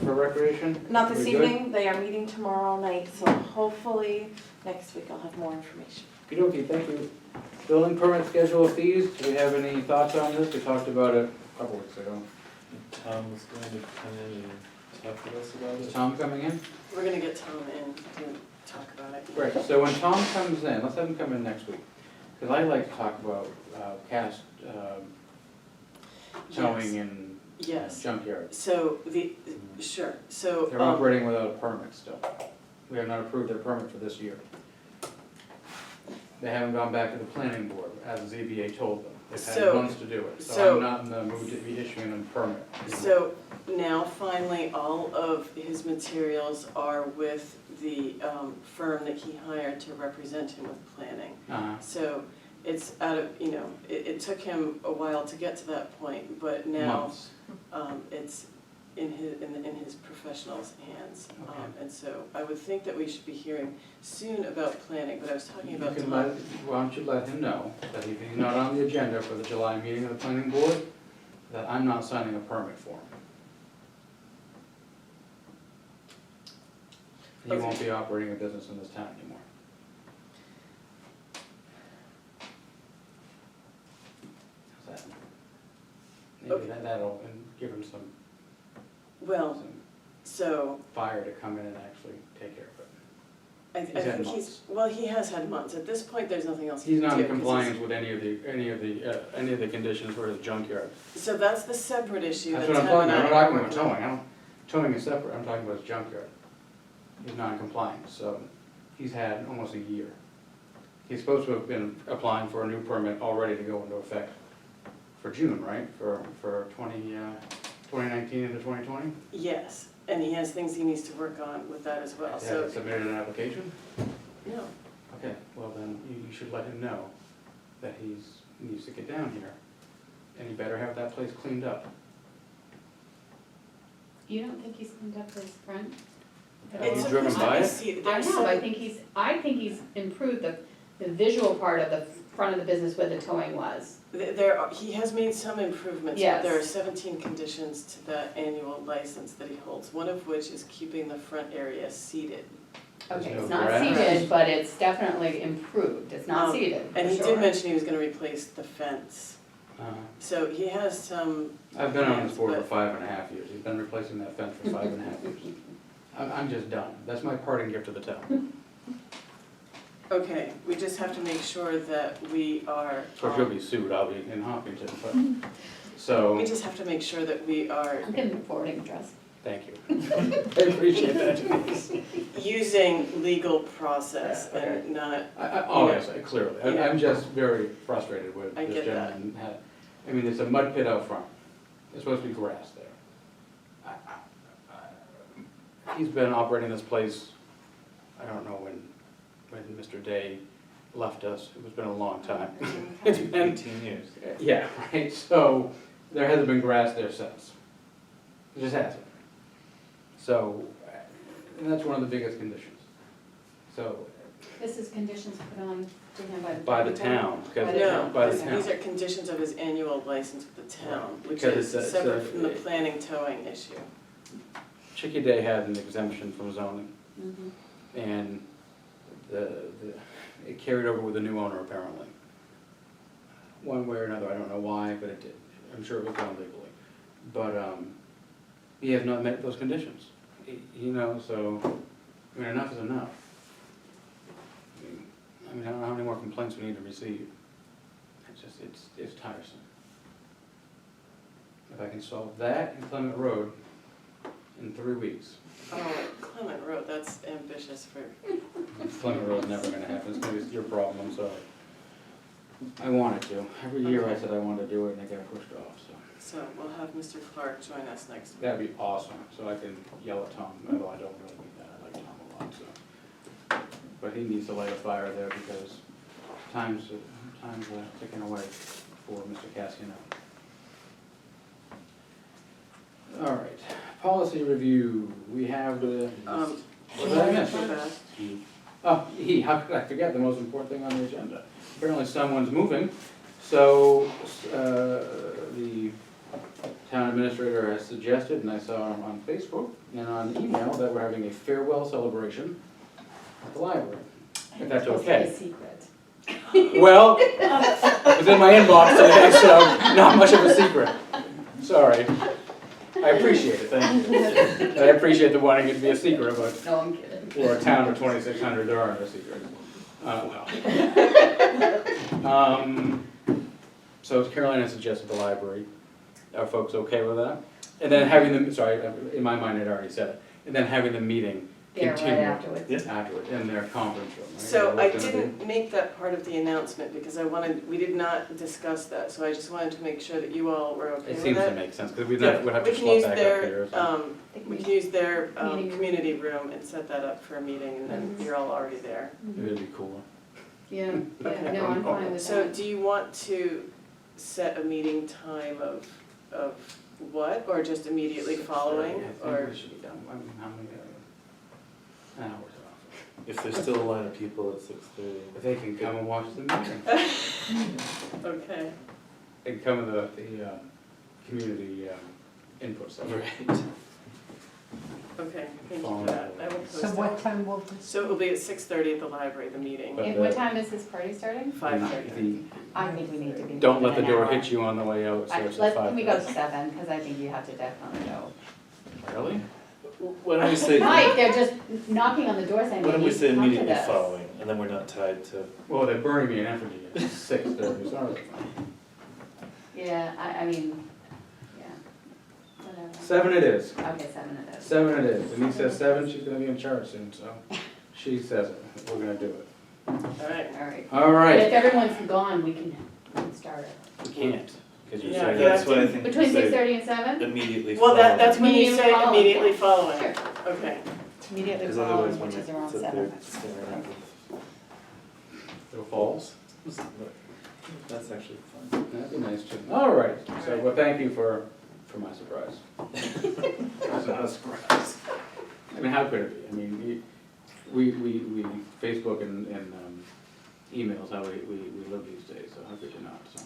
for recreation? Not this We good? evening, they are meeting tomorrow night, so hopefully next week I'll have more information. Okey-dokey, thank you. Building permit schedule of fees, do we have any thoughts on this? We talked about it a couple weeks ago. Tom was going to come in and talk with us about Is it. Tom coming in? We're gonna get Tom in to talk about it. Great, so when Tom comes in, let's have him come in next week, because I like to talk about cast towing and Yes, junkyards. so sure, so. They're operating without a permit still. We have not approved their permit for this year. They haven't gone back to the planning board, as ZBA told them. They've had So- months to do it, so so- I'm not in the mood to be issuing them a permit. So now finally, all of his materials are with the firm that he hired to represent him with planning. Uh-huh. So it's out of, it took him a while to get to that point, but now Months. it's in his professional's hands. Okay. And so I would think that we should be hearing soon about planning, but I was talking You about can tomorrow. why don't you let him know that if he's not on the agenda for the July meeting of the planning board, that I'm not signing a permit for him. He Okay. won't be operating a business in this town anymore. How's that? Maybe Okay. that'll give him some Well, so fire to come in and actually take care of it. I He's had think months. he has had months. At this point, there's nothing else he He's can do. not in 'cause compliance with any of the conditions for his junkyard. So that's the separate issue that That's what I'm Tim talking and about, I I'm are not talking about working on. towing, towing is separate, I'm talking about his junkyard. He's not in compliance, so he's had almost a year. He's supposed to have been applying for a new permit already to go into effect for June, right? For 2019 into 2020? Yes, and he has things he needs to work on with that as well, Has so, he submitted an application? no. Okay, well then, you should let him know that he needs to get down here, and he better have that place cleaned up. You don't think he's cleaned up his front? at Have you all? driven by it? I have, I think he's improved the visual part of the front of the business where the towing was. He has made some improvements, but Yes. there are 17 conditions to that annual license that he holds, one of which is keeping the front area seated. There's Okay, no it's not grass. seated, but it's definitely improved, it's not seated, And he for did sure. mention he was gonna replace the fence, so he has some. I've been on this plans, board for but- 5.5 years, he's been replacing that fence for 5.5 years. I'm just done, that's my parting gift to the town. Okay, we just have to make sure that we are. Of course, you'll be sued, I'll be in Hopkinton, but, so, We just have to make sure that we are I'll give him a forwarding address. thank you. I appreciate that, Denise. using legal process Yeah, okay. and not, Oh, yes, clearly, Yeah. I'm just very frustrated with I this get that. gentleman. I mean, there's a mud pit out front, there's supposed to be grass there. He's been operating this place, I don't know when Mr. Day left us, it's been a long time. It's been 18 years. Yeah, right, so there hasn't been grass there since. It just hasn't. So, and that's one of the biggest conditions. So, This is conditions put on to him by the. by the town, because, No, by the these town. are conditions of his annual license with the town, which Because is it's a- separate from the planning towing issue. Chickadee Day had an exemption from zoning, Mhm. and it carried over with the new owner apparently. One way or another, I don't know why, but it did. I'm sure it was done legally. But, he has not met those conditions. You know, so, I mean, enough is enough. I mean, I don't know how many more complaints we need to receive. It's just, it's tiresome. If I can solve that in Clement Road in 3 weeks, Oh, Clement Road, that's ambitious for, Clement Road's never gonna happen, it's gonna be your problem, I'm sorry. I wanted to, every year I said I wanted to do it and it got pushed off, so. so we'll have Mr. Clark join us next week. That'd be awesome, so I can yell at Tom, although I don't really mean that, I like Tom a lot, so. But he needs to light a fire there because time's ticking away for Mr. Cassiano. All right, policy review, we have the, what did I miss? for that. Oh, how could I forget the most important thing on the agenda? Apparently someone's moving, so, the town administrator has suggested, and I saw on Facebook and on email, that we're having a farewell celebration at the library, if that's okay. It's a secret. Well, it was in my inbox today, so not much of a secret. Sorry. I appreciate it, thank you. I appreciate the wanting it to be a secret, but No, I'm kidding. for a town of 2,600, there are no secrets. Well. So Carolina suggested the library. Are folks okay with that? And then having them, sorry, in my mind, I'd already said it. And then having the meeting There, right continue afterwards. afterward in their conference room. right? So I What's gonna be- didn't make that part of the announcement because we did not discuss that, so I just wanted to make sure that you all were okay It with seems to that. make sense, because we'd Yeah, have we to can swap use back up their, here. so- we can use their, Meeting. community room and set that up for a meeting and then Mhm. you're all already there. It'd be cooler. Yeah, Okay. yeah, no, I'm fine with So that. do you want to set a meeting time of what, or just immediately following, I think or? we should be done, I mean, how many hours off? If there's still a line of people at 6:30. If they can come and watch the meeting. Okay, They can come to the community input stuff. Right. okay, thank you Follow for that, that. I will post So what that. time will this? So it will be at 6:30 at the library, the meeting, But And what time is this party starting? 5:30. I think we need to be. Don't let the an door hour. hit you on the way out, so it's at Can we go 5:30. 7, because I think you have to definitely go. Really? Why don't we say, Mike, they're just knocking on the door saying why they don't we need say to come to immediately this. following, and then we're not tied to. Well, they're burning me in effigy at 6:30, sorry. Yeah, I mean, yeah, whatever. 7 it is, Okay, 7 it is. 7 it is. Denise says 7, she's gonna be in charge soon, so she says it, we're gonna do it. All right. All right. All But right. if everyone's gone, we can start it. We can't, because you Yeah, said yeah. That's what I think. we Between say 6:30 and 7? Immediately Well, following. that's when you Immediately say following. immediately following, Sure. okay. Immediately Because otherwise following, when which is they around sit 7. there staring at it falls. That's actually fun. That'd be nice too. All right, so, well, thank you for my surprise. That's not a surprise. I mean, how could it be? I mean, we Facebook and emails how we live these days, so how could you not, so.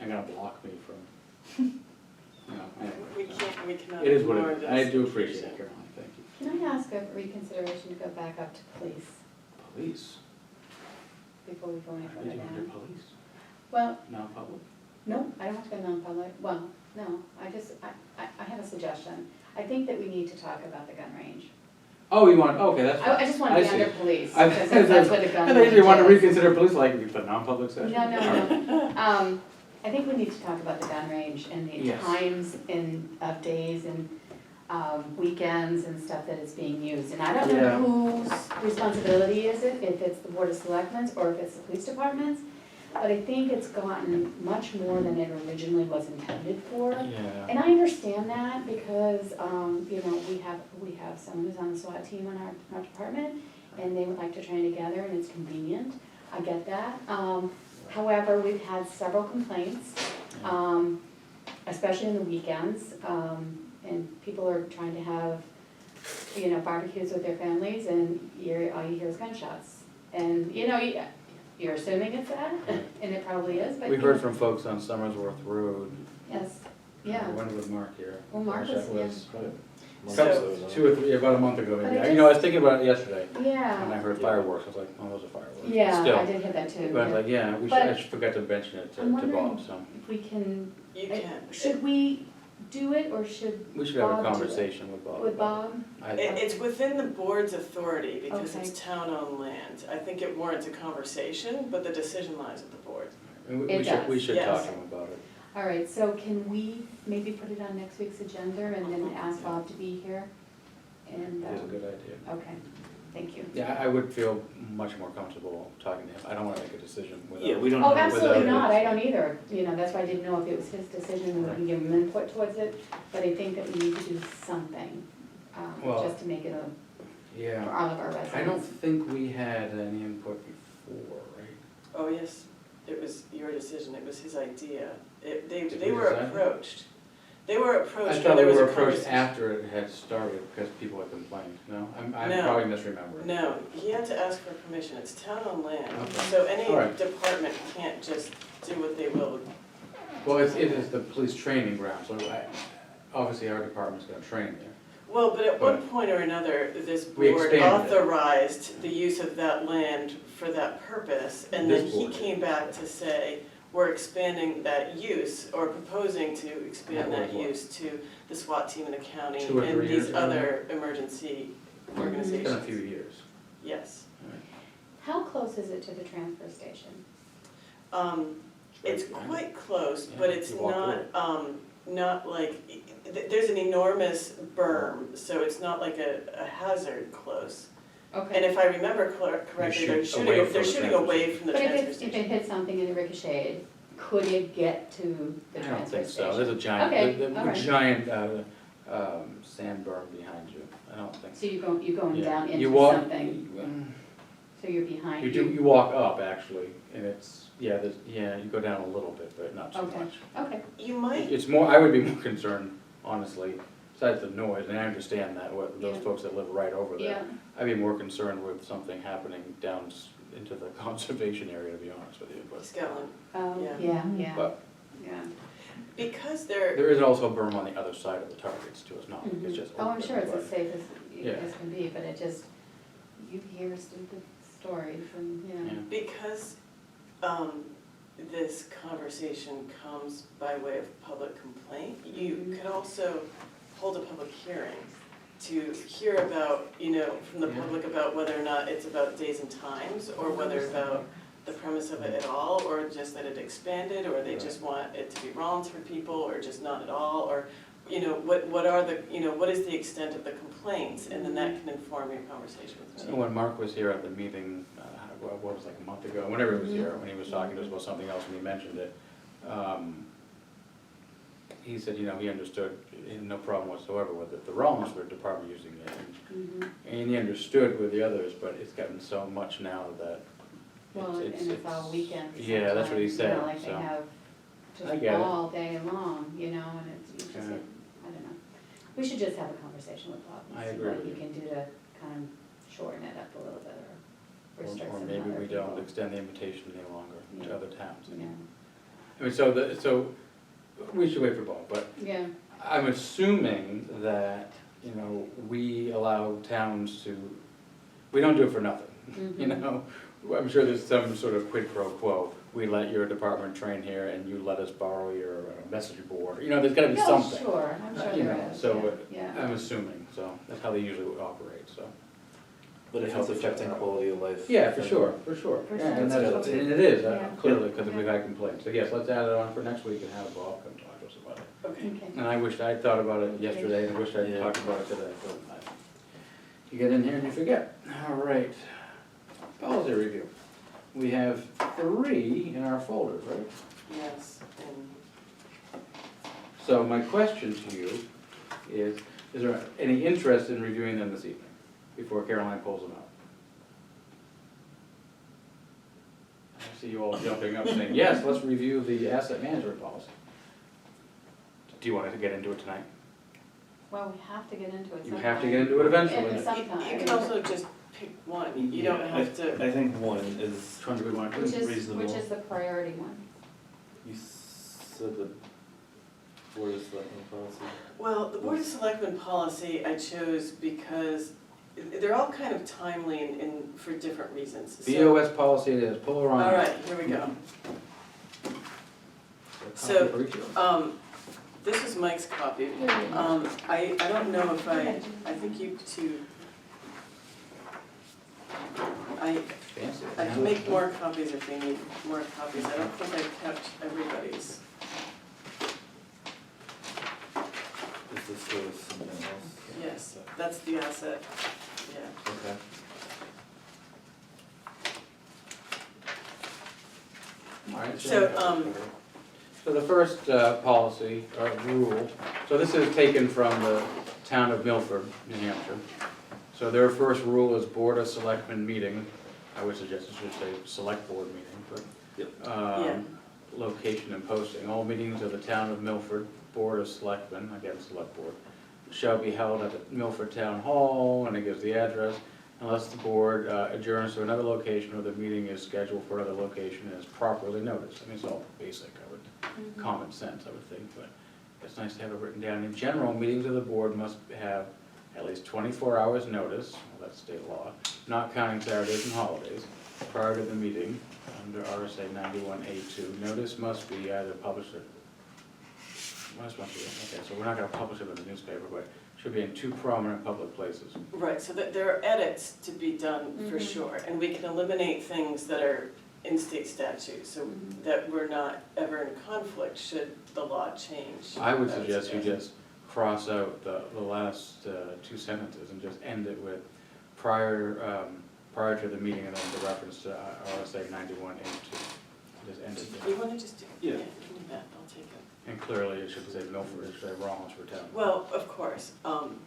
You're gonna block me from, anyway. We so. cannot It is what ignore it is. this. I do appreciate it, Caroline, thank you. Can I ask a reconsideration to go back up to police Police, before we go any are you further doing your down? police, Well, non-public? no, I don't have to go non-public, well, no, I have a suggestion. I think that we need to talk about the gun range. Oh, you want, okay, that's fine. I just want to I be see. under police, I because that's what the I gun thought range you wanted to is. reconsider police, like, the non-public session? No, All right. no. I think we need to talk about the gun range and the Yes. times of days and weekends and stuff that it's being used. And I don't Yeah. know whose responsibility is it, if it's the Board of Selectmen's or if it's the police department's. But I think it's gotten much more than it originally was intended for. Yeah. And I understand that because, we have someone who's on the SWAT team in our department, and they would like to train together, and it's convenient, I get that. However, we've had several complaints, especially in the weekends, and people are trying to have you know, barbecues with their families and all you hear is gunshots. And, you know, you're assuming it's that, and it probably is, but. We you heard know, from folks on Summersworth Road. Yes, yeah. When was Mark here? Well, Mark Gosh, that was, So- Two or three, about a month ago But maybe. I You know, I was just- thinking about it yesterday, and I Yeah, heard fireworks, I was like, oh, those are fireworks. yeah, Still. I did hear that too. But I was yeah. like, yeah, we should, But I just forgot to mention it to I'm Bob, wondering so. if we can, You can. should we do it or should We should have a Bob do it? conversation with Bob. with about Bob? it. It's within the board's authority because Okay. it's town-owned land. I think it warrants a conversation, but the decision lies with the board. And we It should, we does, should yes. talk to him about it. All right, so can we maybe put it on next week's agenda and then ask Bob to be here? And, It's a good idea. okay, thank you. Yeah, I would feel much more comfortable talking to him. I don't wanna make a decision without. Yeah, we don't know. Oh, absolutely without- not, I don't either, you know, that's why I didn't know if it was his decision and we can give him input towards it, but I think that we need to do something, Well, just to make it for Yeah, all of our residents. I don't think we had any input before, right? Oh, yes, it was your decision, it was his idea. They Did they we were decide? approached. They were I approached, thought or there we was a were approached conversation. after it had started because people had complained. No, I'm No. probably misremembering. No, he had to ask for permission, it's town-owned land, Okay. so any All right. department can't just do what they will. Well, it is the police training ground, so obviously our department's gonna train there. Well, but at one But- point or another, this We board expanded it. authorized the use of that land for that purpose, and then This he board. came back to say, we're expanding that use, or proposing to expand That that was what? use to the SWAT team in the county 2 or 3 and years these ago? other emergency It's been a organizations. few years. Yes. How close is it to the transfer station? It's right behind quite close, Yeah, but it's you walk not like, there's an enormous berm, so it's not like a hazard close. And Okay, if I remember correctly, they're shoot away from they're the shooting transfer away from the but transfer if it station. hit something and it ricocheted, could it get to the I don't transfer think station? so. There's a giant, Okay, the all right. giant sand berm behind you. I don't think. So you're going Yeah. down You into walk- something, so you're behind. You walk up actually, and it's, you go down a little bit, but not too Okay. much. Okay, You might, It's more, I would be more concerned, honestly, besides the noise, and I understand that, what, those Yeah. folks that live right over there. yeah, I'd be more concerned with something happening down into the conservation area, to be honest with you, but. Scotland, yeah, Yeah. yeah, But yeah. because they're, there is also a berm on the other side of the targets too, it's not, like it's Mhm. just. Oh, I'm open, sure it's but- as safe Yeah. as can be, but it just, you hear stupid stories and, Yeah. because this conversation comes by way of public complaint, you Mhm. could also hold a public hearing to hear about, from the Yeah. public about whether or not it's about days and times, or whether about the premise of it at all, or just that it expanded, or they just want it to be Rollins for people, or just not at all, or, what are the, what is the extent of the complaints, and then that can inform your conversation with So me. when Mark was here at the meeting, what was it, like a month ago, whenever he was here, when he was talking to us about something else and he mentioned it, he said, he understood, he had no problem whatsoever with it, the Rollinsford department using it. Mhm. And he understood with the others, but it's gotten so much now that Well, and it's all weekends. Yeah, that's what he sometimes, said, Like they so. have I just get it. all day long, and it's, you just, Yeah. I don't know. We should just have a conversation with Bob I and see agree what with he you. can do to kind of shorten it up a little bit or restrict or some maybe other we don't people. extend the invitation any longer to Yeah. other towns. Yeah, I mean, so we should wait for Bob, but yeah, I'm assuming that, we allow towns to, we don't do it for nothing, you Mhm. know? I'm sure there's some sort of quid pro quo. We let your department train here and you let us borrow your message board. There's gotta be yeah, something. sure, I'm sure you there know, is, so yeah. I'm assuming, so that's how they usually operate, so. But if it's affecting quality of life. Yeah, for then- sure, for sure. For Yeah, sure. and That's that's, good. and it is, Yeah. clearly, because Yeah. we've had complaints. So yes, let's add it on for next week and have Bob come talk to us about it. Okay. Okay, And I wished I'd thought about it yesterday, and I wished I'd Yeah. talked about it today, but you get in here and you forget. All right. Policy review. We have 3 in our folders, right? Yes, and So my question to you is there any interest in reviewing them this evening, before Caroline pulls them out? I see you all jumping up saying, yes, let's review the asset management policy. Do you want to get into it tonight? Well, we have to get into it You sometime. have to get into it eventually. At some time. You can also just pick one, you don't have to. I think one is, Which one do we want to Which do? is, reasonable. which is the priority one. you said the board of selectmen policy. Well, the Board of Selectmen policy I chose because they're all kind of timely and for different reasons. So- BOS policy it is, pull her on. All right, here we go. So, this is Mike's copy. I don't know if I think you two, I Fancy. can make more copies if we need more copies. I don't think I kept everybody's. Is this still something else? Yes, that's the asset, yeah. Okay. All right, So, the first policy, or rule, so this is taken from the town of Milford, New Hampshire. So their first rule is Board of Selectmen meeting, I would suggest it should say Select Board meeting, but. Yep. Yeah. Location and posting, all meetings of the town of Milford, Board of Selectmen, again, Select Board, shall be held at the Milford Town Hall, and it gives the address, unless the board adjourns to another location or the meeting is scheduled for another location and is properly noticed. I mean, it's all basic, common sense, I would think, but it's nice to have it written down. In general, meetings of the board must have at least 24 hours notice, well, that's state law, not counting Saturdays and holidays, prior to the meeting, under RSA 91A2. Notice must be either published or, must be, okay, so we're not gonna publish it in the newspaper, but it should be in 2 prominent public places. right, so there are edits to be done for Mhm. sure, and we can eliminate things that are in state statute, so Mhm. that we're not ever in conflict should the law change. I would suggest you just cross out the last 2 sentences and just end it with prior to the meeting and then the reference to RSA 91A2. Just end it You there. wanna just do, Yeah. yeah, you can do that, I'll take it. And clearly it should say Milford, it should say Rollinsford Town. Well, of course, And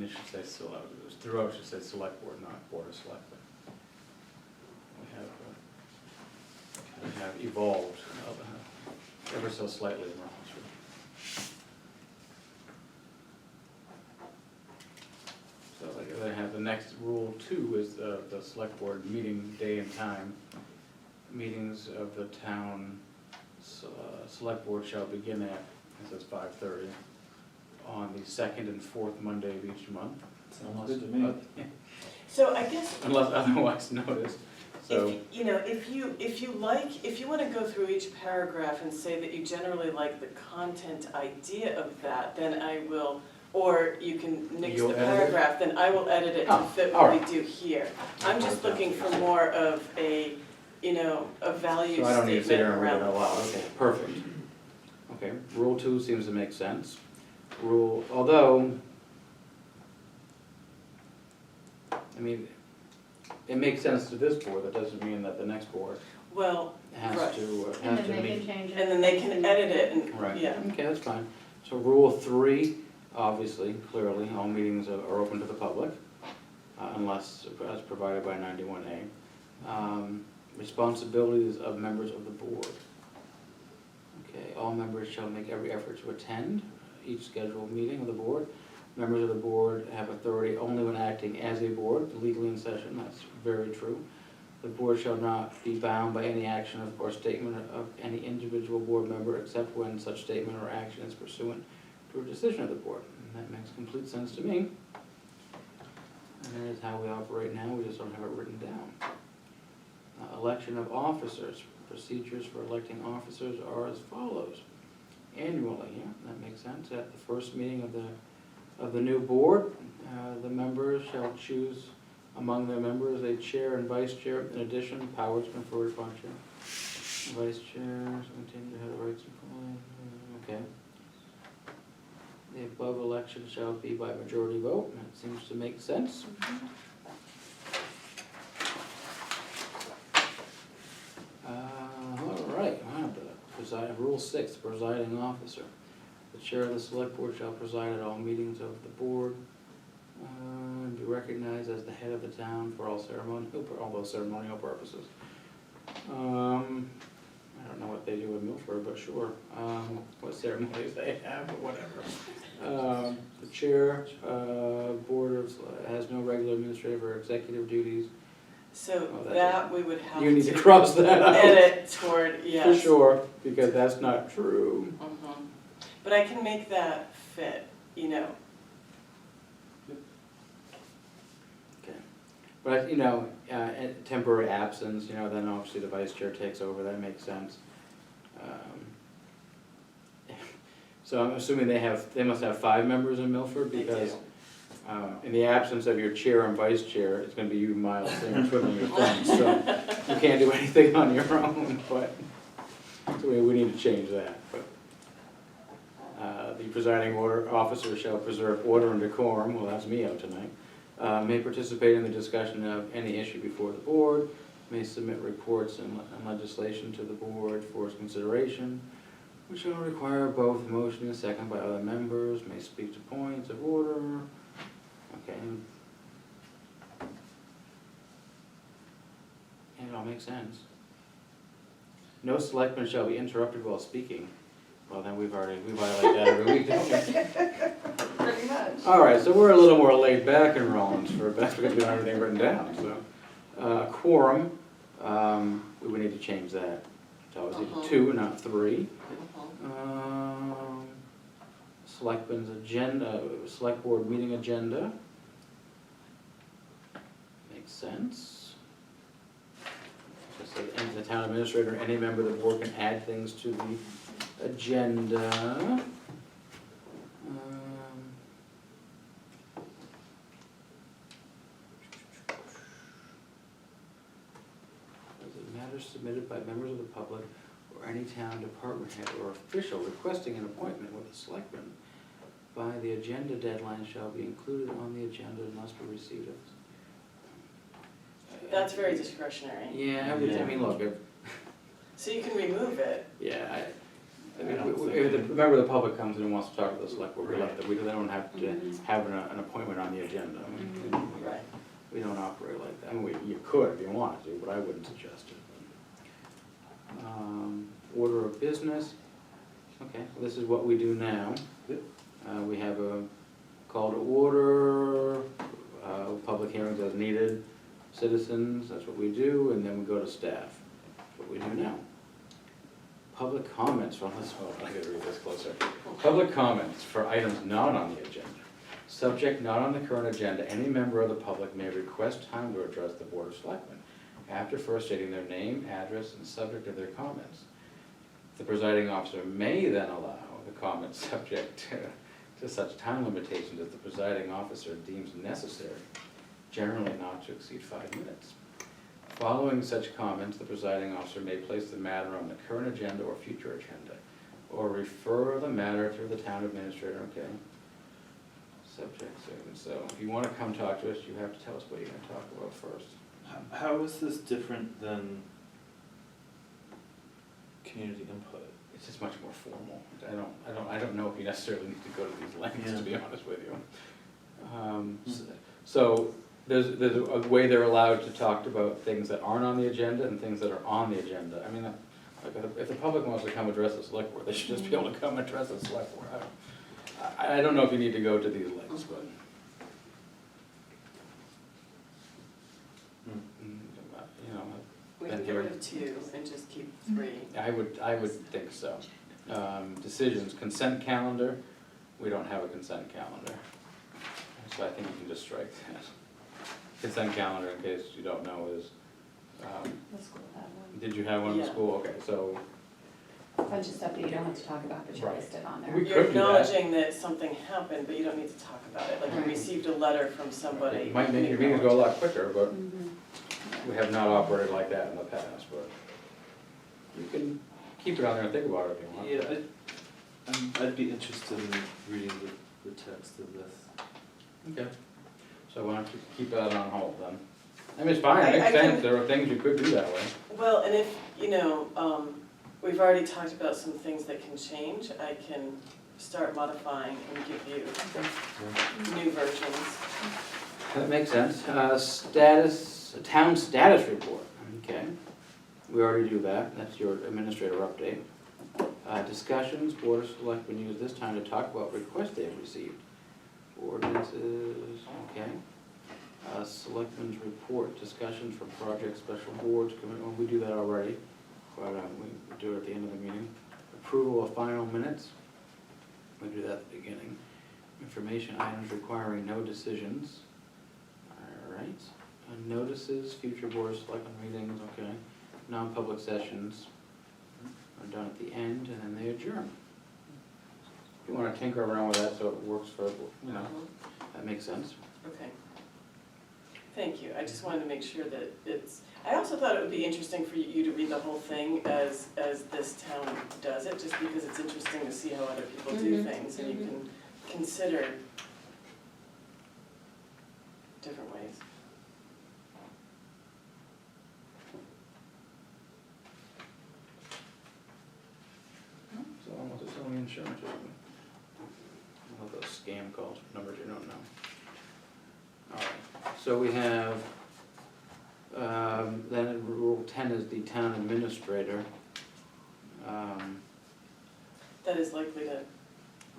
it should say throughout it should say Select Board, not Board of Selectmen. We have evolved ever so slightly in Rollinsford. So they have the next rule 2 is the Select Board meeting day and time. Meetings of the town Select Board shall begin at, it says 5:30, on the 2nd and 4th Monday of each month. Sounds good to me. so I guess Unless otherwise noticed, so. if you wanna go through each paragraph and say that you generally like the content idea of that, then I will, or you can nix You'll the edit it? paragraph, then I will edit it to Oh, fit all what we right. do here. I'm just looking for more of a value So I don't need to sit statement here and read around it the out loud, policy. okay, perfect. Okay, rule 2 seems to make sense. Although, I mean, it makes sense to this board, that doesn't mean that the next board Well, has Right. to, And has then to they can meet. change it. and then they can edit it and, Right, yeah. okay, that's fine. So rule 3, obviously, clearly, all meetings are open to the public, unless as provided by 91A. Responsibilities of members of the board. Okay, all members shall make every effort to attend each scheduled meeting of the board. Members of the board have authority only when acting as a board, legally in session, that's very true. The board shall not be bound by any action or statement of any individual board member except when such statement or action is pursuant to a decision of the board. And that makes complete sense to me. And that is how we operate now, we just don't have it written down. Election of officers, procedures for electing officers are as follows. Annually, yeah, that makes sense, at the first meeting of the new board, the members shall choose among their members a chair and vice chair. In addition, powers conferred upon chair. Vice chairs continue to have rights and okay. The above election shall be by majority vote, that seems to make sense. All right, Rule 6, presiding officer. The chair of the select board shall preside at all meetings of the board, and be recognized as the head of the town for all those ceremonial purposes. All don't know what they do in Milford, but sure, what ceremonies they have, or whatever. The chair, board of, has no regular administrative or executive duties. So Oh, that's that we would have You need to to cross that out. edit toward, For yes. sure, because that's not true. Mhm. But I can make that fit, you know. Okay. But, you know, temporary absence, you know, then obviously the vice chair takes over, that makes sense. So I'm assuming they must have 5 members in Milford, They because do. in the absence of your chair and vice chair, it's gonna be you, Miles, sitting and twiddling your thumbs, so you can't do anything on your own, but, so we need to change that, but. The presiding officer shall preserve order and decorum, well, that's me out tonight, may participate in the discussion of any issue before the board, may submit reports and legislation to the board for its consideration, which shall require both a motion and a second by other members, may speak to points of order, okay. And it all makes sense. No selectman shall be interrupted while speaking. Well, then we violate that every week, don't we? Pretty much. All right, so we're a little more laid back in Rollins for best because we don't have everything written down, so. Quorum, we would need to change that. So it's Uh-huh. 2, not 3. Mhm. Selectmen's agenda, select board meeting agenda. Makes sense. Just said, and the town administrator, any member of the board can add things to the agenda. Matters submitted by members of the public or any town department head or official requesting an appointment with the selectmen by the agenda deadline shall be included on the agenda and must be received. That's very discretionary. Yeah, I mean, look, So you can remove it. yeah, if the member of the public comes in and wants to talk to the select board, we don't have to have an appointment on the agenda. I mean, Right. we don't operate like that. I mean, you could if you wanted to, but I wouldn't suggest it. Order of business. Okay, well, this is what we do now. Yep. We have a call to order, public hearings as needed, citizens, that's what we do, and then we go to staff. That's what we do now. Public comments from this, oh, I gotta read this closer. Public comments for items not on the agenda. Subject not on the current agenda, any member of the public may request time to address the Board of Selectmen after first stating their name, address, and subject of their comments. The presiding officer may then allow the comments subject to such time limitations as the presiding officer deems necessary, generally not to exceed 5 minutes. Following such comments, the presiding officer may place the matter on the current agenda or future agenda, or refer the matter to the town administrator, okay? Subject, so if you wanna come talk to us, you have to tell us what you're gonna talk about first. How is this different than community input? It's just much more formal. I don't know if you necessarily need to go to these lengths, to be honest with you. So there's a way they're allowed to talk about things that aren't on the agenda and things that are on the agenda. I mean, like, if the public wants to come address the select board, they should just be able to come address the select board. I don't know if you need to go to these lengths, but. You know, We can get rid of 2 and just keep 3. I would think so. Decisions, consent calendar, we don't have a consent calendar. So I think you can just strike that. Consent calendar, in case you don't know, is, The school had one. did you have one in Yeah. school? Okay, so, A bunch of stuff that you don't have to talk about, but you Right. listed on there. We You're could do that. acknowledging that something happened, but you don't need to talk about it. Like you Right. received a letter from somebody. it might make you your meetings go a lot quicker, but Mhm. we have not operated like that in the past, but you can keep it on there and think about it if you want. Yeah, I'd be interested in reading the text of this. Okay, so why don't you keep that on hold then? I mean, it's fine, it I makes can- sense, there are things you could do that way. Well, and if, you know, we've already talked about some things that can change, I can start modifying and give you new versions. That makes sense. Town status report, okay. We already do that, that's your administrator update. Discussions, Board of Selectmen use this time to talk about requests they have received. Ordinances, okay. Selectmen's report, discussions for projects, special boards, well, we do that already, but we do it at the end of the meeting. Approval of final minutes, we do that at the beginning. Information items requiring no decisions. All right. Notices, future Board of Selectmen meetings, okay. Non-public sessions are done at the end, and then they adjourn. If you wanna tinker around with that so it works for, that makes sense. Okay. Thank you, I just wanted to make sure that it's, I also thought it would be interesting for you to read the whole thing as this town does it, just because it's interesting to see how other people do things, and you can consider different ways. So almost it's only insurance, isn't it? I love those scam calls, numbers you don't know. Alright, so we have, then Rule 10 is the town administrator. That is likely to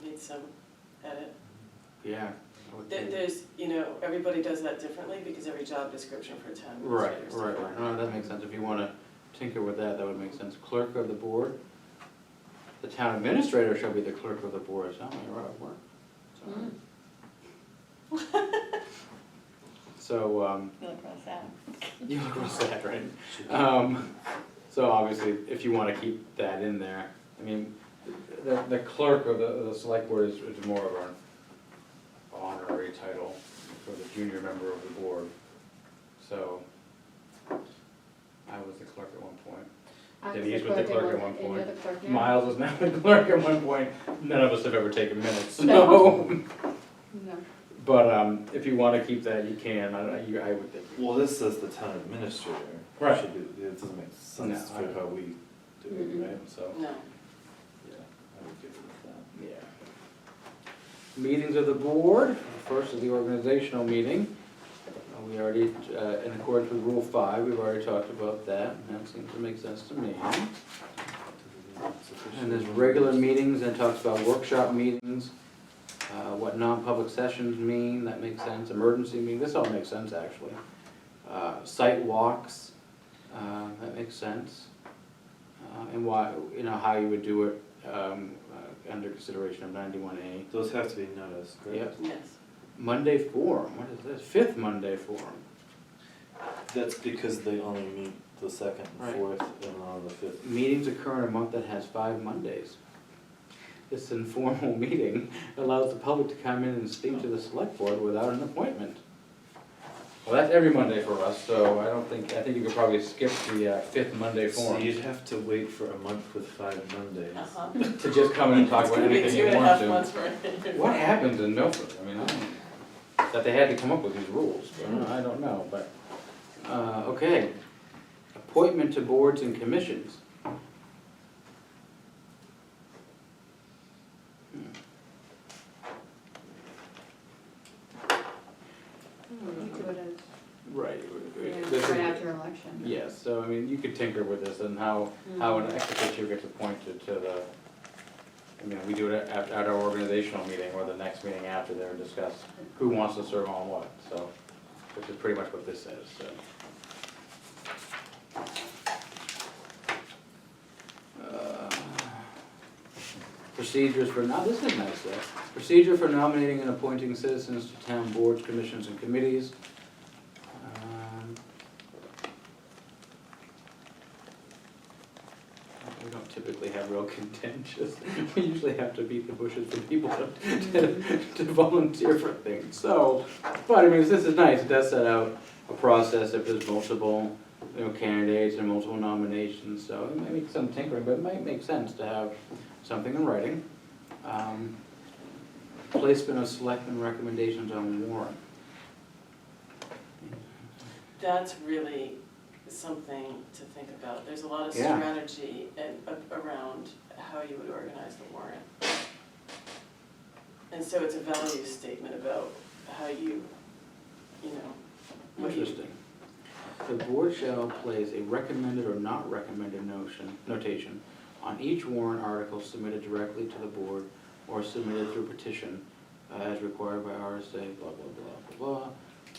need some edit. Yeah. I would think. There's, everybody does that differently because every job description for a town Right, administrator is right, different. right, no, that makes sense, if you wanna tinker with that, that would make sense. Clerk of the board, the town administrator shall be the clerk of the board, sound like a lot of work. So, You look real sad. you look real sad, right? So obviously, if you wanna keep that in there, I mean, the clerk of the select board is more of an honorary title for the junior member of the board. So, I was the clerk at one point. Denise was the clerk at one And you're point. the clerk now? Miles was now the clerk at one point. None of us have ever taken minutes, so. No. But, if you wanna keep that, you can, I would think. Well, this says the town administrator. Right. Should be, it doesn't make sense No, I- for how we do it, right? So, No, yeah, I would give it with that. Yeah. Meetings of the board, first is the organizational meeting. We already, in accordance with Rule 5, we've already talked about that, and that seems to make sense to me. And there's regular meetings, and it talks about workshop meetings, what non-public sessions mean, that makes sense, emergency meeting, this all makes sense, actually. Site walks, that makes sense. And why, how you would do it, under consideration of 91A. Those have to be noticed, correct? Yep. yes. Monday forum, what is this? Fifth Monday forum. That's because they only meet the second Right. and fourth and on the fifth. Meetings occur in a month that has 5 Mondays. This informal meeting allows the public to come in and speak to the select board without an appointment. Well, that's every Monday for us, so I think you could probably skip the fifth Monday So forum. you'd have to wait for a month with 5 Mondays. Uh-huh. To just come in and talk about anything you It's want gonna be 2.5 to. months for it. What happens in Milford? I mean, I don't, that they had to come up with these rules, but I don't know, but, okay. Appointment to boards and commissions. You do it Right. as, This is- right after election. Yes, so I mean, you could tinker with this and how an ex officio gets appointed to the, we do it at our organizational meeting or the next meeting after there and discuss who wants to serve on what, so, which is pretty much what this says, so. Procedures for, now this is nice though. Procedure for nominating and appointing citizens to town boards, commissions, and committees. We don't typically have real contentious, we usually have to beat the bushes for people to volunteer for things, so. But I mean, this is nice, it does set out a process if there's multiple, candidates and multiple nominations, so it might make some tinkering, but it might make sense to have something in writing. Placement of selectmen recommendations on warrant. That's really something to think about. There's a lot of Yeah. strategy around how you would organize the warrant. And so it's a value statement about how you, what you. Interesting. The board shall place a recommended or not recommended notation on each warrant article submitted directly to the board or submitted through petition as required by RSA, blah, blah, blah, blah, blah.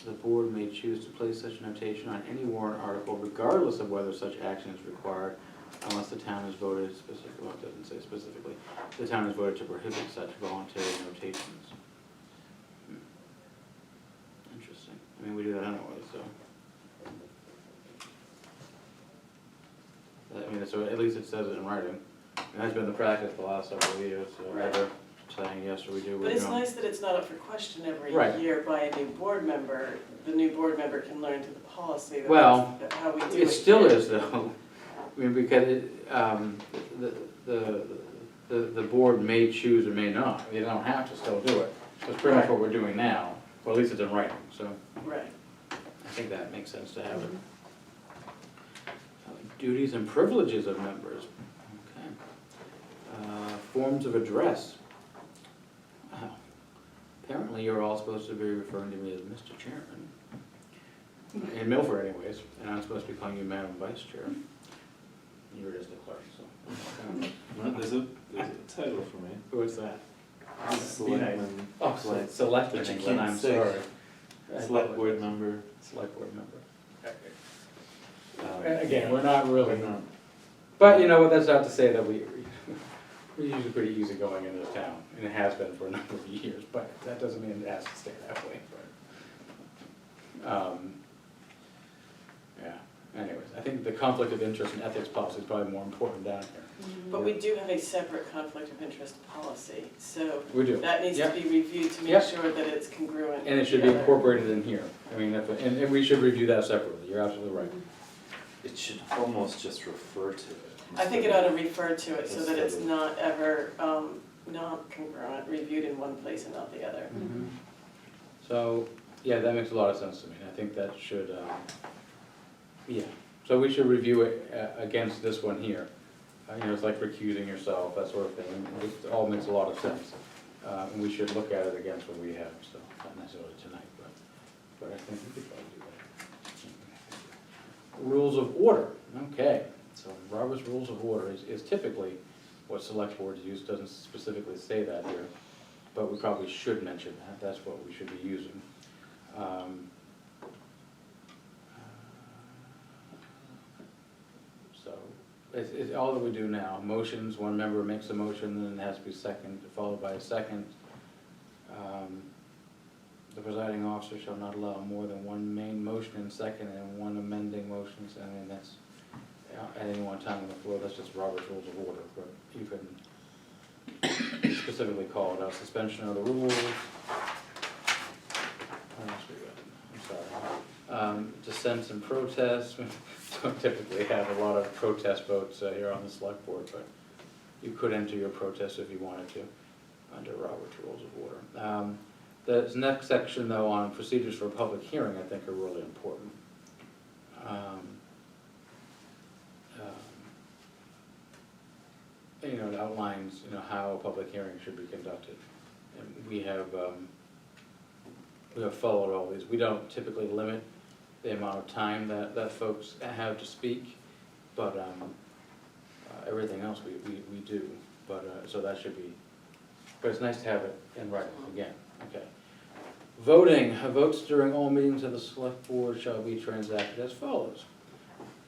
The board may choose to place such notation on any warrant article regardless of whether such action is required unless the town has voted specifically, well, it doesn't say specifically, the town has voted to prohibit such voluntary notations. Interesting. I mean, we do that anyway, so. I mean, so at least it says it in writing. And that's been the practice the last several years, so Right. either saying yes or we do, we But it's don't. nice that it's not up for question every Right. year by a new board member. The new board member can learn to the policy that Well, that's how we do it. It still here. is though, I mean, because it, the board may choose or may not, you don't have to still do it. That's pretty much what we're doing now, well, at least it's in writing, so Right. I think that makes sense to have it. Duties and privileges of members, okay. Forms of address. Wow. Apparently you're all supposed to be referring to me as Mr. Chairman. In Milford anyways, and I'm supposed to be calling you Madam Vice Chair. You're just the clerk, so. No, there's a title for me. What's that? Selectman. Oh, selectman, But you England, can't I'm say. sorry. Select board member. Select board member. um, Again, we're not really, we're not- but you know what, that's not to say that we're usually pretty easygoing in this town, and it has been for a number of years, but that doesn't mean it has to stay that way, but. Yeah, anyways, I think the conflict of interest and ethics policy is probably more important down here. But we do have a separate conflict of interest policy, so We do. that needs to Yep. be reviewed to make Yep. sure that it's congruent. And it should be incorporated in here. I mean, and we should review that separately, you're absolutely right. It should almost just refer to it. I think it ought to refer to it so that it's Instead not ever, not congruent, reviewed in one place and not the other. So, yeah, that makes a lot of sense to me, I think that should, yeah. So we should review it against this one here. You know, it's like recusing yourself, that sort of thing, it all makes a lot of sense. And we should look at it against what we have, so, not necessarily tonight, but I think we could probably do that. Rules of order, okay, so Robert's Rules of Order is typically what select boards use, doesn't specifically say that here, but we probably should mention that, that's what we should be using. So, it's all that we do now, motions, one member makes a motion, then it has to be second, followed by a second. The presiding officer shall not allow more than one main motion and second and one amending motion, I mean, that's, at any one time on the floor, that's just Robert's Rules of Order, but you can specifically call it out, suspension of the rules. What else we got? I'm sorry. Dissents and protests, we don't typically have a lot of protest votes here on the select board, but you could enter your protest if you wanted to, under Robert's Rules of Order. The next section, though, on procedures for a public hearing, I think are really important. You know, it outlines, you know, how a public hearing should be conducted. And we have followed all these. We don't typically limit the amount of time that folks have to speak, but everything else we do. But, so that should be, but it's nice to have it in writing again, okay. Voting, votes during all meetings of the select board shall be transacted as follows.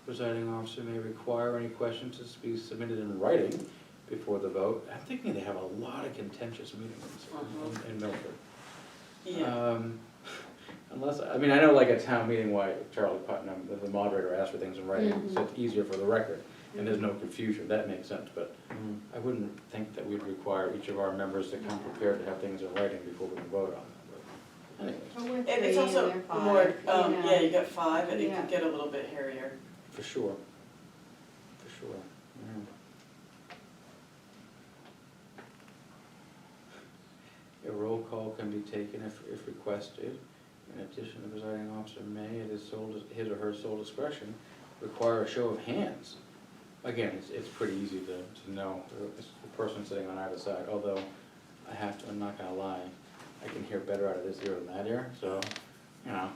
Presiding officer may require any questions to be submitted in writing before the vote. I'm thinking they have a lot of contentious meetings in Milford. Yeah, Unless, I mean, I know like a town meeting, why Charlie Putnam, the moderator, asks for things in writing, so it's easier for the record, and there's no confusion, that makes sense, but I wouldn't think that we'd require each of our members to come prepared to have things in writing before we can vote on them, but anyways, Or we're and three it's and also they're five, more, you know. yeah, you got five, and it Yeah. could get a little bit hairier. for sure, yeah. A roll call can be taken if requested. In addition, the presiding officer may, at his or her sole discretion, require a show of hands. Again, it's pretty easy to know, it's the person sitting on either side, although I'm not gonna lie, I can hear better out of this ear than that ear, so, you know.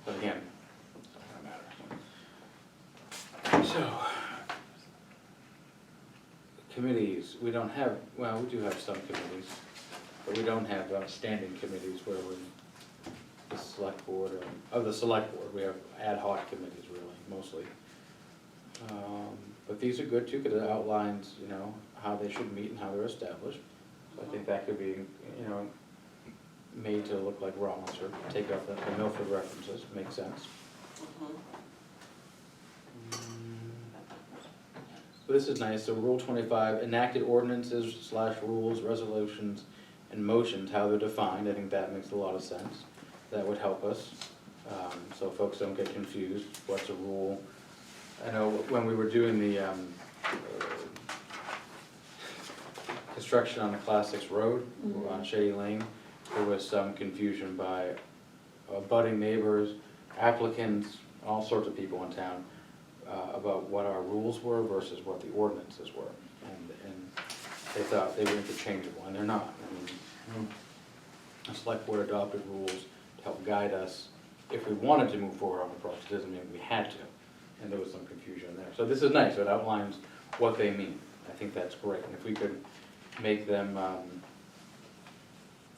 But again, committees, we don't have, well, we do have some committees, but we don't have standing committees where we, the select board, or the select board, we have ad hoc committees really, mostly. But these are good too, because it outlines, you know, how they should meet and how they're established. So I think that could be, you know, made to look like Rollinsford, take out the Milford references, makes sense. So this is nice, so Rule 25, enacted ordinances / rules, resolutions, and motions, how they're defined, I think that makes a lot of sense. That would help us, so folks don't get confused, what's a rule? I know when we were doing the construction on the Class 6 road, on Shady Lane, there was some confusion by budding neighbors, applicants, all sorts of people in town, about what our rules were versus what the ordinances were. And they thought they were interchangeable, and they're not. I mean, the select board adopted rules to help guide us if we wanted to move forward on the project, doesn't mean we had to. And there was some confusion there. So this is nice, it outlines what they mean. I think that's great. And if we could make them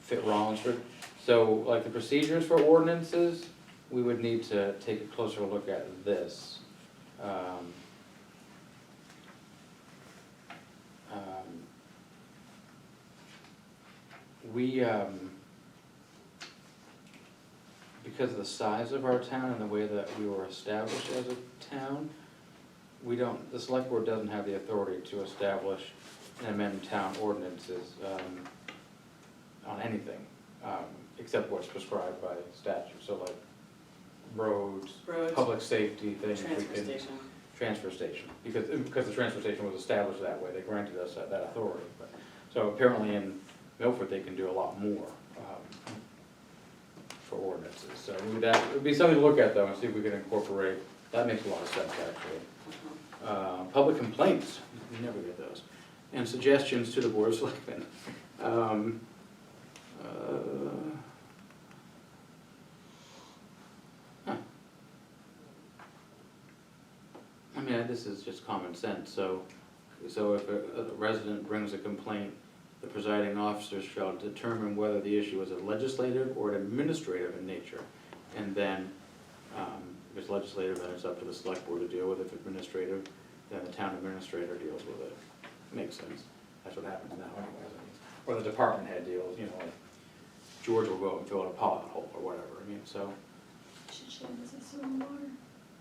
fit Rollinsford. So like the procedures for ordinances, we would need to take a closer look at this. Because of the size of our town and the way that we were established as a town, we don't, the select board doesn't have the authority to establish and amend town ordinances on anything, except what's prescribed by statute, so like roads, Roads, public safety things. transfer station. Transfer station, because the transfer station was established that way, they granted us that authority. But so apparently in Milford, they can do a lot more for ordinances. So it would be something to look at though, and see if we can incorporate, that makes a lot of sense actually. Public complaints, you never get those, and suggestions to the Board of Selectmen. I mean, this is just common sense, so if a resident brings a complaint, the presiding officer shall determine whether the issue is a legislative or an administrative in nature. And then, if it's legislative, then it's up to the select board to deal with it. If administrative, then the town administrator deals with it. Makes sense. That's what happens now anyways. Or the department head deals, you know, like George will go out and fill out a pothole or whatever, I mean, so.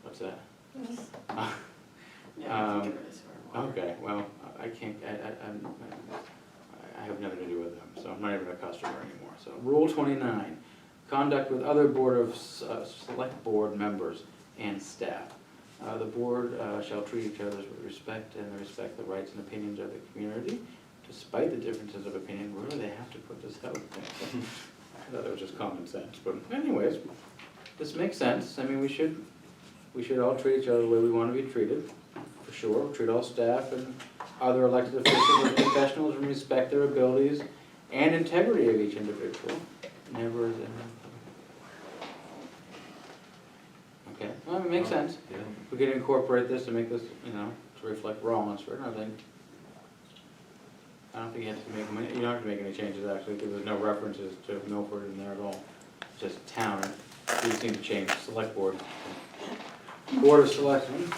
What's that? Yeah, I think it is for water. Okay, well, I can't, I have nothing to do with them, so I'm not even a customer anymore. So, Rule 29, conduct with other select board members and staff. The board shall treat each other with respect and respect the rights and opinions of the community, despite the differences of opinion. Where do they have to put this out? I thought it was just common sense, but anyways, this makes sense. I mean, we should all treat each other the way we want to be treated, for sure. Treat all staff and other elected officials as professionals and respect their abilities and integrity of each individual. Never. Okay, well, it makes sense. Yeah. We could incorporate this to make this, you know, to reflect Rollinsford, I think. I don't think you have to make, you don't have to make any changes actually, because there's no references to Milford in there at all. It's just town. We just need to change select board. Board of Selectmen.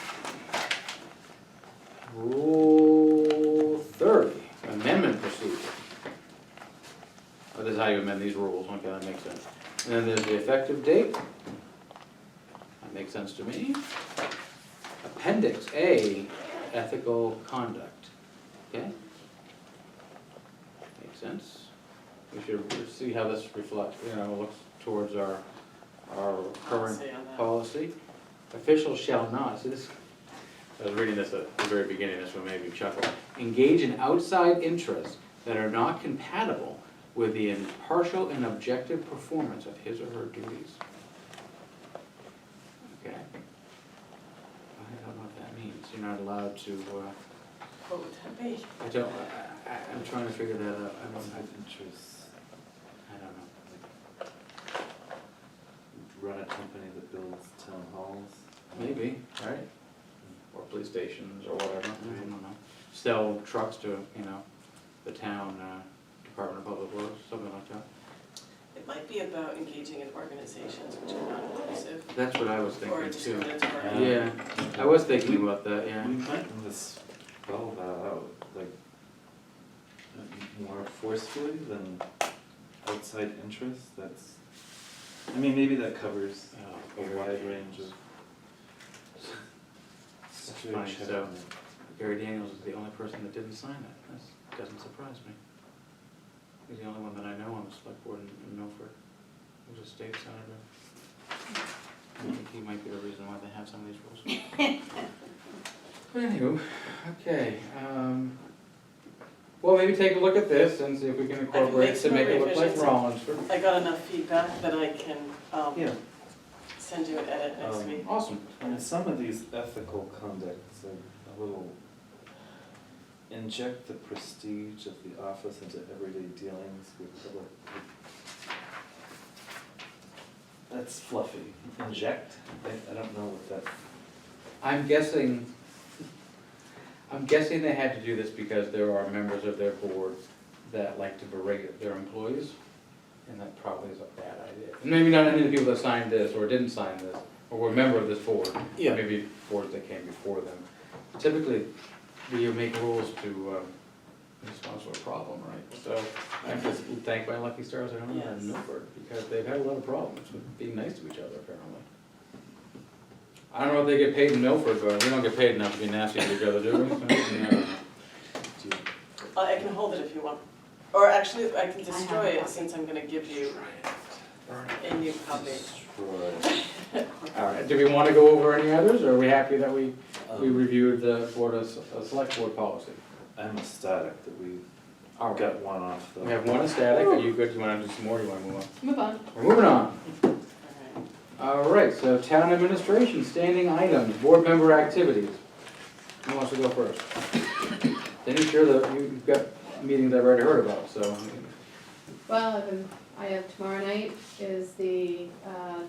Rule 30, amendment procedure. Oh, this is how you amend these rules, okay, that makes sense. And then there's the effective date. That makes sense to me. Appendix A, ethical conduct, okay? Makes sense. We should see how this reflects, you know, looks towards our current Policy on that. policy. Officials shall not, see this, I was reading this at the very beginning, this one made me chuckle. Engage in outside interests that are not compatible with the impartial and objective performance of his or her duties. Okay. I don't know what that means. You're not allowed to, What would that be? I'm trying to figure that out. I don't know. Interests. I don't know. Run a company that builds town halls. Maybe, right? Or police stations or whatever, I don't know. sell trucks to, you know, the town, Department of Public Works, something like that. It might be about engaging in organizations which are not inclusive That's what I was or thinking too. discriminatory. Yeah, I was thinking about that, yeah. We might want to spell that out, like, more forcefully than outside interests, that's, I mean, maybe that covers a wide range of Fine, situations. so Gary Daniels is the only person that didn't sign it. That doesn't surprise me. He's the only one that I know on the select board in Milford, who's a state senator. I think he might be the reason why they have some of these rules. But anywho, okay, well, maybe take a look at this and see if we can incorporate it to some make it look like revisions. Rollinsford. I got enough feedback that I can, Yeah, send you an edit next week. Awesome. and some of these ethical conducts are a little, inject the prestige of the office into everyday dealings with public. That's fluffy. Inject, I don't know what that, I'm guessing they had to do this because there are members of their board that like to berate their employees, and that probably is a bad idea. And maybe not any of the people that signed this, or didn't sign this, or were a member of this board, Yeah. maybe boards that came before them. Typically, you make rules to respond to a problem, right? So I'm just thanked by Lucky Stars I don't live in Yes. Milford, because they've had a lot of problems with being nice to each other, apparently. I don't know if they get paid in Milford, but we don't get paid enough to be nasty to each other, do we? Yeah. I can hold it if you want. Or actually, I can destroy a it copy. since I'm gonna give you a new copy. destroy. All right, do we want to go over any others, or are we happy that we Um, reviewed the Board of, Select Board policy? I'm ecstatic that we All right, got one off the. we have one static, are you good, do you want to do some more, do you want to move on? Move on. We're moving on. Alright. All right, so town administration, standing items, board member activities. Who wants to go first? Then you're sure that you've got meetings I've already heard about, so. Well, I have tomorrow night is the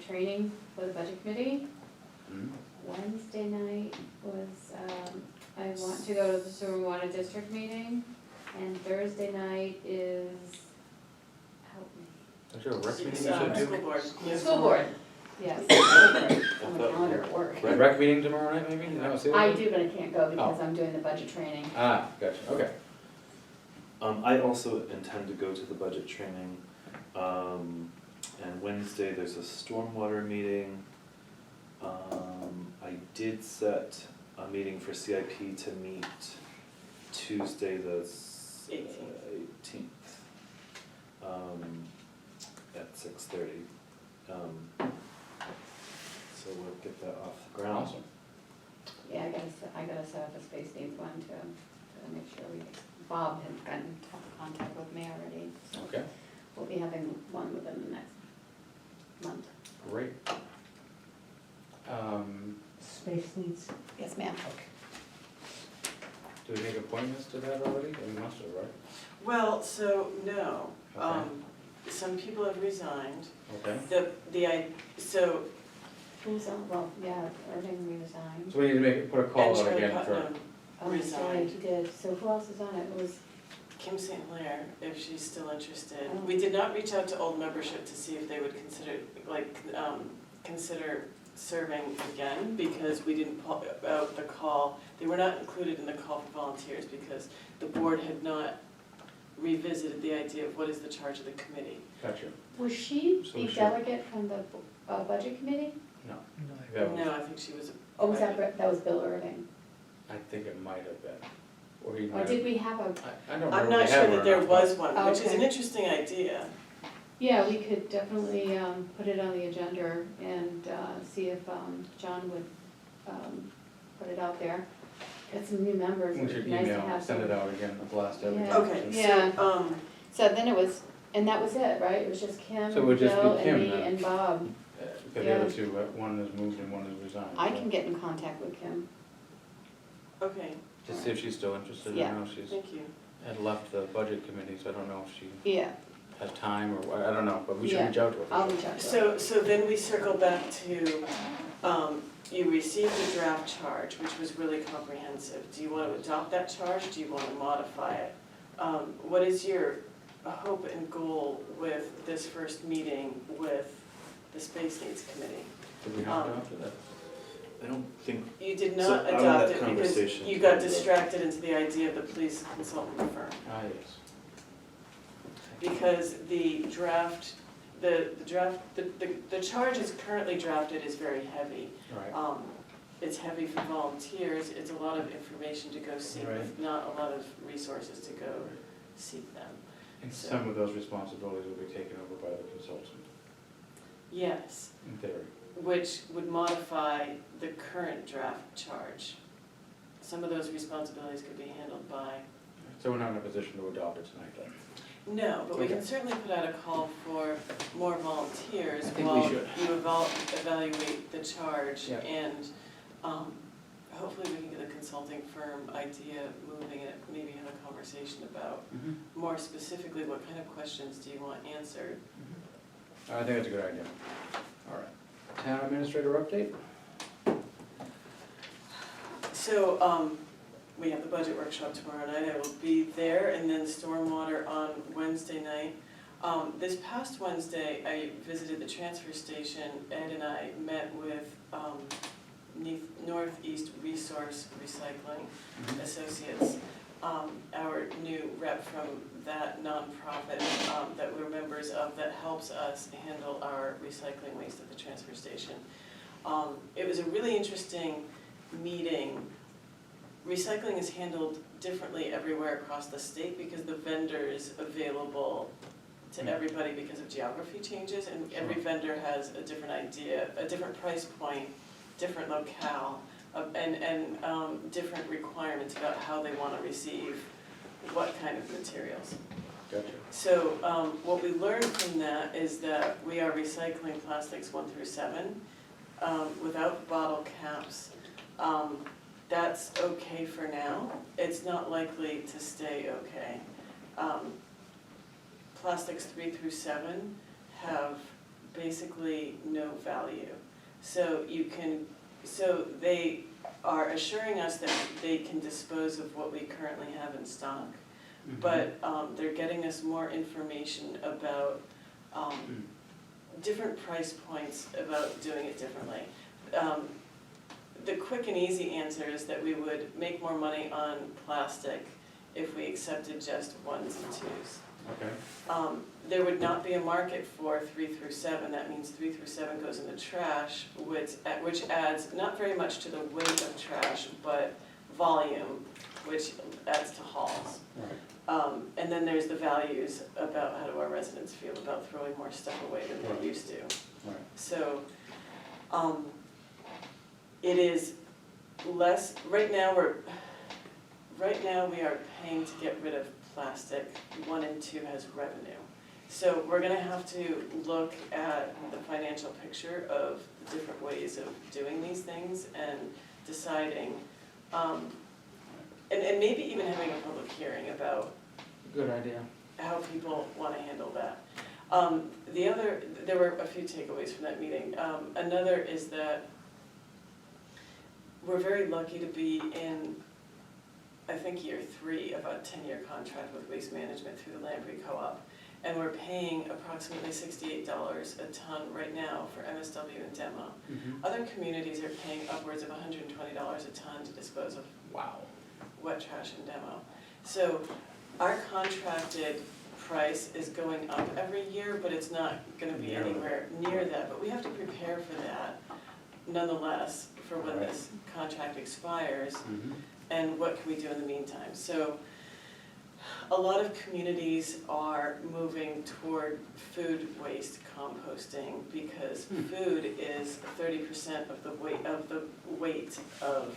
training for the budget committee. Hmm. Wednesday night was, I want to go to the sewer and water district meeting. And Thursday night is, help me. Is there a rec meeting you It's, should do? school board. Yeah. School board, yes. On the calendar at work. Rec meeting tomorrow night, maybe? Is that what I it is? do, but I can't go because I'm doing the budget training. Ah, gotcha, okay. I also intend to go to the budget training, and Wednesday there's a stormwater meeting. I did set a meeting for CIP to meet Tuesday the 18th, at 6:30. So we'll get that off the ground. Awesome. Yeah, I gotta set up a space needs one to make sure Bob had gotten in contact with me already. So Okay, we'll be having one within the next month. great. Space needs. Yes, ma'am. Do we make appointments to that already? We must have, right? Well, so, no, Okay. some people have resigned. Okay. So, Who's on, well, yeah, Irving resigned. So we need to put a and call out Charlie again for, Putnam, Oh, sorry, resigned. he did. So who else is on it? It was, Kim St. Clair, if she's still interested. Oh. We did not reach out to old membership to see if they would consider, consider serving again, because we didn't pull out the call. They were not included in the call for volunteers because the board had not revisited the idea of what is the charge of the committee. gotcha. was she So the sure. delegate from the budget committee? No, No. that was, No, I think she was a. Oh, was that was Bill Irving? I think it might have been. Or he Or might did have, we have a, I don't remember I'm if not we sure had that one there or not, but- was one, which is an Okay. interesting idea. yeah, we could definitely put it on the agenda and see if John would put it out there. Got some new members, We it'd should be nice to email, have send some. it out again, the blast out again. Yeah. Okay, Yeah. so, So then it was, and that was it, right? It was just Kim, So it and would just be Bill, Kim and me, then. and Bob. Because the other two, one has moved and one has resigned. I so- can get in contact with Kim. okay, Just see if she's still interested, I Yeah. know she's thank you. had left the budget committee, so I don't know if she Yeah, has time, or I don't know, but we should Yeah, reach out to her. I'll reach out to her. So then we circle back to, you received a draft charge, which was really comprehensive. Do you want to adopt that charge? Do you want to modify it? What is your hope and goal with this first meeting with the Space Needs Committee? Did we have to after that? I don't think, You did So not out of adopt that it because conversation you got came up. distracted into the idea of the police consultant firm. Ah, yes. Because the draft, the charge is currently drafted is very heavy. Right. It's heavy for volunteers, it's a lot of information to go seek, with Right. not a lot of resources to go seek them. And So- some of those responsibilities will be taken over by the consultant, Yes, in theory. which would modify the current draft charge. Some of those responsibilities could be handled by, So we're not in a position to adopt it tonight then? no, but we can Okay. certainly put out a call for more volunteers I think we while should. you evaluate the charge. Yeah. And hopefully we can get a consulting firm idea moving it, maybe have a conversation about more specifically what kind of questions do you want answered. I think that's a good idea. All right. Town administrator update? So, we have the budget workshop tomorrow night, I will be there, and then stormwater on Wednesday night. This past Wednesday, I visited the transfer station. Ed and I met with, Northeast Resource Recycling Associates, our new rep from that nonprofit, that we're members of, that helps us handle our recycling waste at the transfer station. It was a really interesting meeting. Recycling is handled differently everywhere across the state because the vendors available to everybody because of geography changes, and every vendor has a different idea, a different price point, different locale, and different requirements about how they want to receive what kind of materials. Gotcha. So what we learned from that is that we are recycling plastics 1 through 7 without bottle caps. That's okay for now. It's not likely to stay okay. Plastics 3 through 7 have basically no value. So they are assuring us that they can dispose of what we currently have in stock. But they're getting us more information about different price points about doing it differently. The quick and easy answer is that we would make more money on plastic if we accepted just 1s and 2s. Okay. There would not be a market for 3 through 7, that means 3 through 7 goes in the trash, which adds not very much to the weight of trash, but volume, which adds to hauls. Right. And then there's the values about how do our residents feel about throwing more stuff away than Right. they used to. Right. So, it is less, right now we are paying to get rid of plastic. 1 and 2 has revenue. So we're gonna have to look at the financial picture of the different ways of doing these things and deciding, and maybe even having a public hearing about Good idea. how people want to handle that. There were a few takeaways from that meeting. Another is that we're very lucky to be in, I think, year 3 of a 10-year contract with Waste Management through the Lamprey Co-op. And we're paying approximately $68 a ton right now for MSW and demo. Other communities are paying upwards of $120 a ton to dispose of Wow. wet trash and demo. So our contracted price is going up every year, but it's not gonna be Nearly. anywhere near that. But we have to prepare for that nonetheless, for when Right. this contract expires, and what can we do in the meantime. So a lot of communities are moving toward food waste composting because food is 30% of the weight of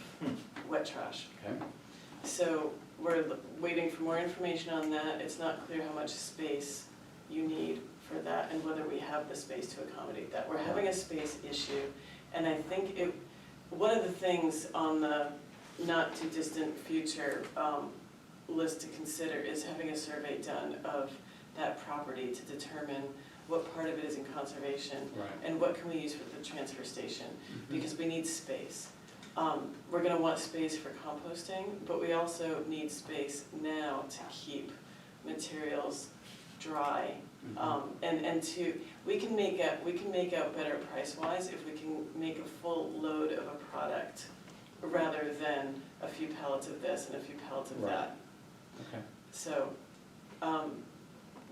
wet trash. Okay. So we're waiting for more information on that. It's not clear how much space you need for that and whether we have the space to accommodate that. We're having a space issue, and I think one of the things on the not too distant future list to consider is having a survey done of that property to determine what part of it is in conservation Right. and what can we use for the transfer station, Mhm. because we need space. We're gonna want space for composting, but we also need space now to keep materials dry. Mhm. And we can make out better price-wise if we can make a full load of a product rather than a few pallets of this and a few pallets of Right. that. Okay. So,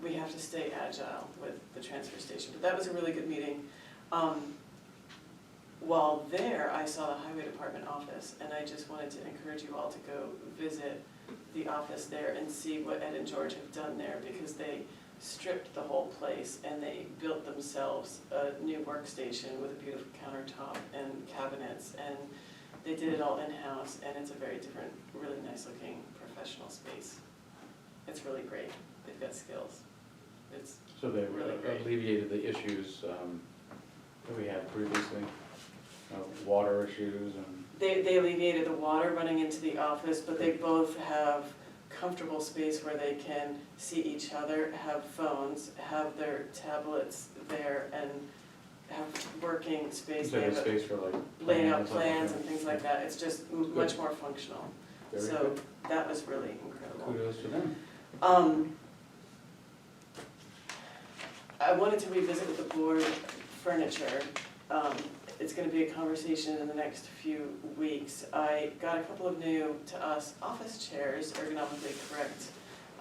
we have to stay agile with the transfer station, but that was a really good meeting. While there, I saw the highway department office, and I just wanted to encourage you all to go visit the office there and see what Ed and George have done there, because they stripped the whole place and they built themselves a new workstation with a beautiful countertop and cabinets, and they did it all in-house, and it's a very different, really nice looking professional space. It's really great, they've got skills. It's So they really great. alleviated the issues that we had previously, water issues and. They alleviated the water running into the office, but they both have comfortable space where they can see each other, have phones, have their tablets there, and have working space. So They there's have space for like. laying out stuff like plans that. and things like that. It's just much more functional. Very So good. that was really incredible. Kudos to them. I wanted to revisit with the board furniture. It's gonna be a conversation in the next few weeks. I got a couple of new, to us, office chairs, ergonomically correct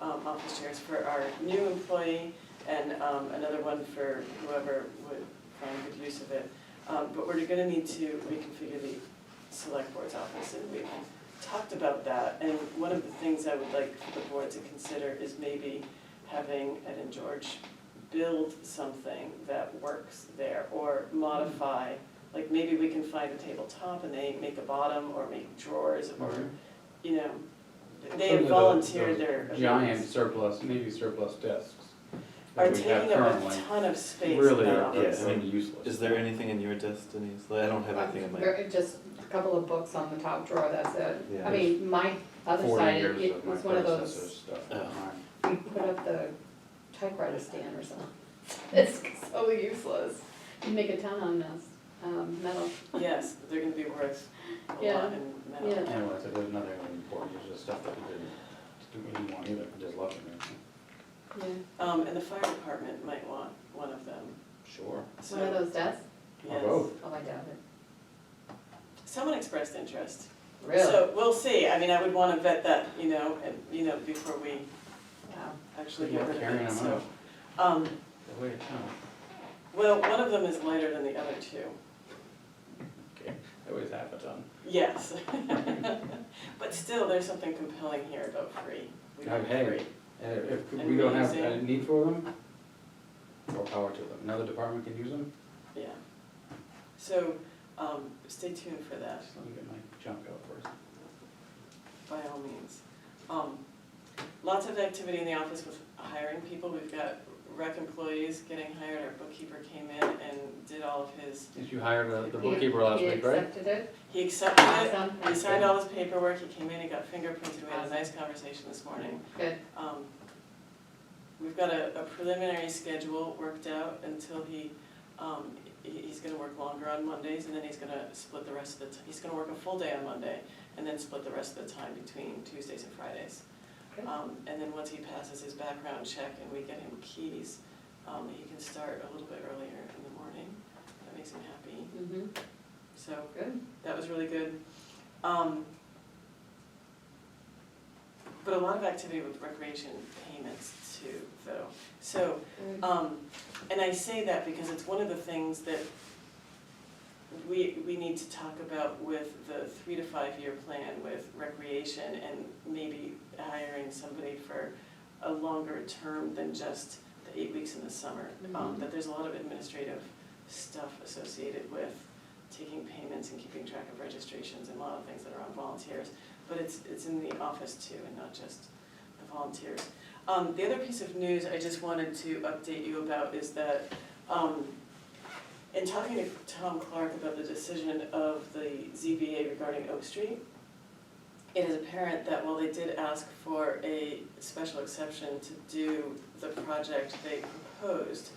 office chairs for our new employee, and another one for whoever would find good use of it. But we're gonna need to reconfigure the select board's office, and we've talked about that. And one of the things I would like for the board to consider is maybe having Ed and George build something that works there, or modify, like maybe we can find a tabletop and they make a bottom, or make drawers, or, Mhm. you know, Some they of have the- volunteered those their Giant abilities. surplus, maybe surplus desks Are that we have taking up a currently, ton of space in really that are office. Yeah. useless. Is there anything in your desk, Denise? Like, I don't have anything in my. Just a couple of books on the top drawer, that's it. Yeah. I mean, my other 40 side, years it of my was one of predecessor's those, stuff. Oh. we put up the typewriter stand or something. It's so useless. You make a ton on this, metal. Yes, they're gonna be worth a Yeah, lot in metal. yeah. Anyway, so there's nothing really important, it's just stuff that we didn't do anymore either, we just left it there. Yeah. And the fire department might want one of them, Sure. so. One of those desks? Or Yes. both. Oh, I doubt it. Someone expressed interest. Really? So we'll see. I mean, I would wanna vet that, before we Wow. actually Yeah, get rid of carrying it, them so. out. The way it comes. Well, one of them is lighter than the other two. Okay, that weighs half a ton. Yes. But still, there's something compelling here about free. We want Hey. free. And if And we don't have a reusing. need for them, more power to them, another department can use them, Yeah. So, stay tuned for that, just let me get my junk out first. by all means. Lots of activity in the office with hiring people. We've got rec employees getting hired. Our bookkeeper came in and did all of his, Did you hire the bookkeeper last week, He right? accepted it? he accepted it. Awesome. He signed all his paperwork. He came in, he got fingerprinted. We had a nice conversation this morning. Good. We've got a preliminary schedule worked out until he's gonna work longer on Mondays, and then he's gonna split the rest of he's gonna work a full day on Monday, and then split the rest of the time between Tuesdays and Fridays. Good. And then once he passes his background check and we get him keys, he can start a little bit earlier in the morning. That makes him happy, Mm-hmm, so good. that was really good. But a lot of activity with recreation payments too, though. So, Good. and I say that because it's one of the things that we need to talk about with the 3 to 5 year plan with recreation, and maybe hiring somebody for a longer term than just the 8 weeks in the summer. Mhm. That there's a lot of administrative stuff associated with taking payments and keeping track of registrations, and a lot of things that are on volunteers. But it's in the office too, and not just the volunteers. The other piece of news I just wanted to update you about is that, in talking to Tom Clark about the decision of the ZBA regarding Oak Street, it is apparent that while they did ask for a special exception to do the project they proposed.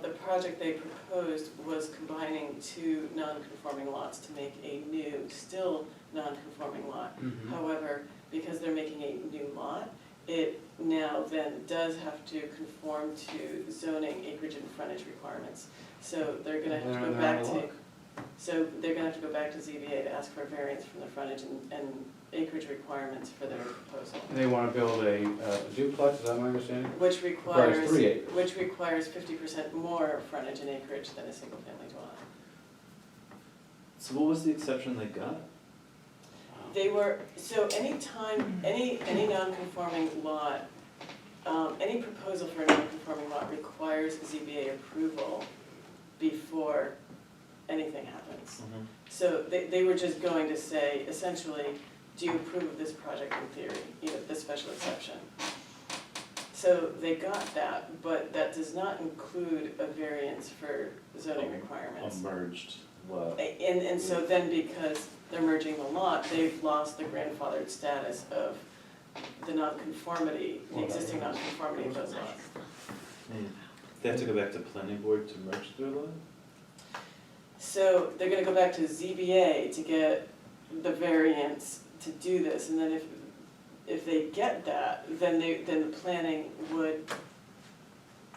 The project they proposed was combining two non-conforming lots to make a new, still non-conforming lot. Mhm. However, because they're making a new lot, it now then does have to conform to zoning, acreage, and frontage requirements. So they're gonna have to go They're back out of to, luck. so they're gonna have to go back to ZBA to ask for a variance from the frontage and acreage requirements for their proposal. They wanna build a duplex, is that my understanding? Which Requires 3 acres. Which requires 50% more frontage and acreage than a single-family dwelling. So what was the exception they got? They were, so anytime, any non-conforming lot, any proposal for a non-conforming lot requires ZBA approval before anything happens. So they were just going to say, essentially, do you approve of this project in theory, this special exception? So they got that, but that does not include a variance for zoning requirements. A merged lot. And so then because they're merging the lot, they've lost the grandfathered status of the nonconformity, the existing nonconformity of those lots. They have to go back to planning board to merge their lot? So they're gonna go back to ZBA to get the variance to do this, and then if they get that, then the planning would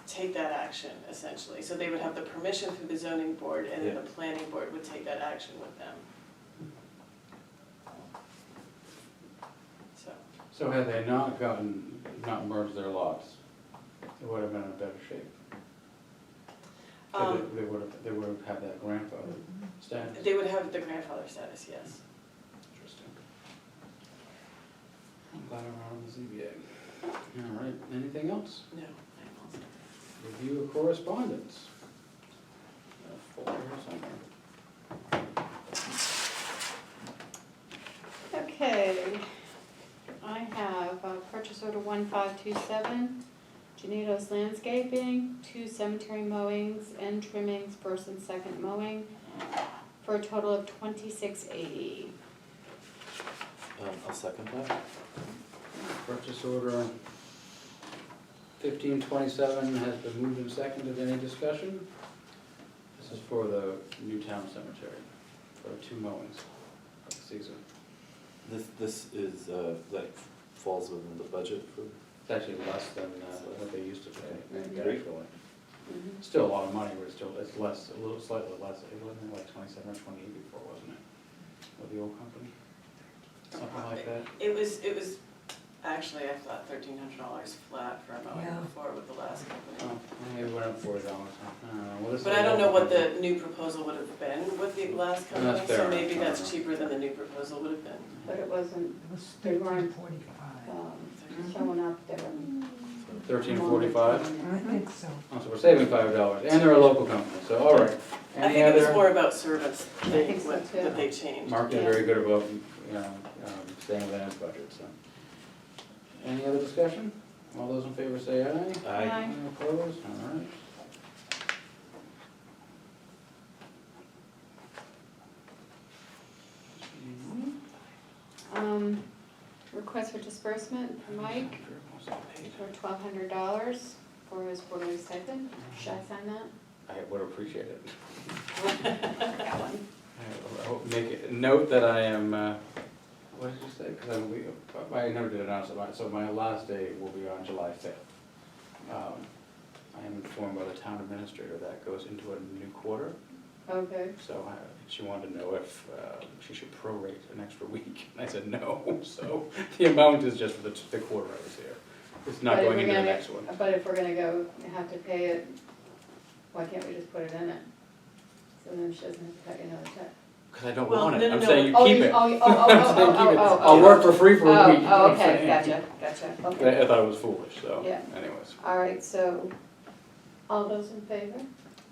take that action, essentially. So they would have the permission through the zoning board, and then the planning board would take that action with them. So had they not merged their lots, it would have been in a better shape. 'Cause they would have had that grandfather status. They would have the grandfather status, yes. Interesting. I'm glad I'm out of the ZBA. All right, anything else? No, I'm all set. Review of correspondence. Folder here somewhere. Okay, I have purchase order 1527, Genito's Landscaping, 2 cemetery mowings and trimmings, first and second mowing, for a total of $26.80. I'll second that. Purchase order 1527 has been moved and seconded. Any discussion? This is for the Newtown Cemetery, for 2 mowings of the season. This is, that falls within the budget for, It's actually less than what they used to pay, Great. actually. Still a lot of money, but it's less, a little slightly less. It wasn't like 27 or 28 before, wasn't it? With the old company? Something like that? It was, actually, I thought $1,300 flat for a mowing Yeah. before with the last company. Oh, maybe it went up $40. Well, this is But a I don't know local what company. the new proposal would have been with the last That's company, fair so enough. maybe I that's don't know. cheaper than the new proposal would have been. But it wasn't It was They weren't, 1345. showing up there. $13.45? I think so. Oh, so we're saving $5, and they're a local company, so all right. I Any think it was other- more about service I think so, what- too. that they changed. Mark is Yeah. very good about, staying within his budget, so. Any other discussion? All those in favor say aye. I, Aye. Any opposed? All right. Request for disbursement for Mike for $1,200 for his quarterly stipend. Should I sign that? I would appreciate it. That one. I will make it, note that I am, what did you say? Because I never did announce it, so my last day will be on July 5th. I am informed by the town administrator that goes into a new quarter, Okay. so she wanted to know if she should prorate an extra week. And I said no, so the amount is just for the quarter I was here. It's not But if going we're into the gonna- next one. But if we're gonna go, have to pay it, why can't we just put it in it? So then she doesn't have to cut you another check. Because I don't Well, want no, it, no, I'm no. saying you Oh, keep you- it. Oh, I'm saying keep it. I'll work for free for a week. you know Oh, what I'm okay, saying? gotcha, okay. I thought it was foolish, so Yeah. anyways. All right, so, all those in favor?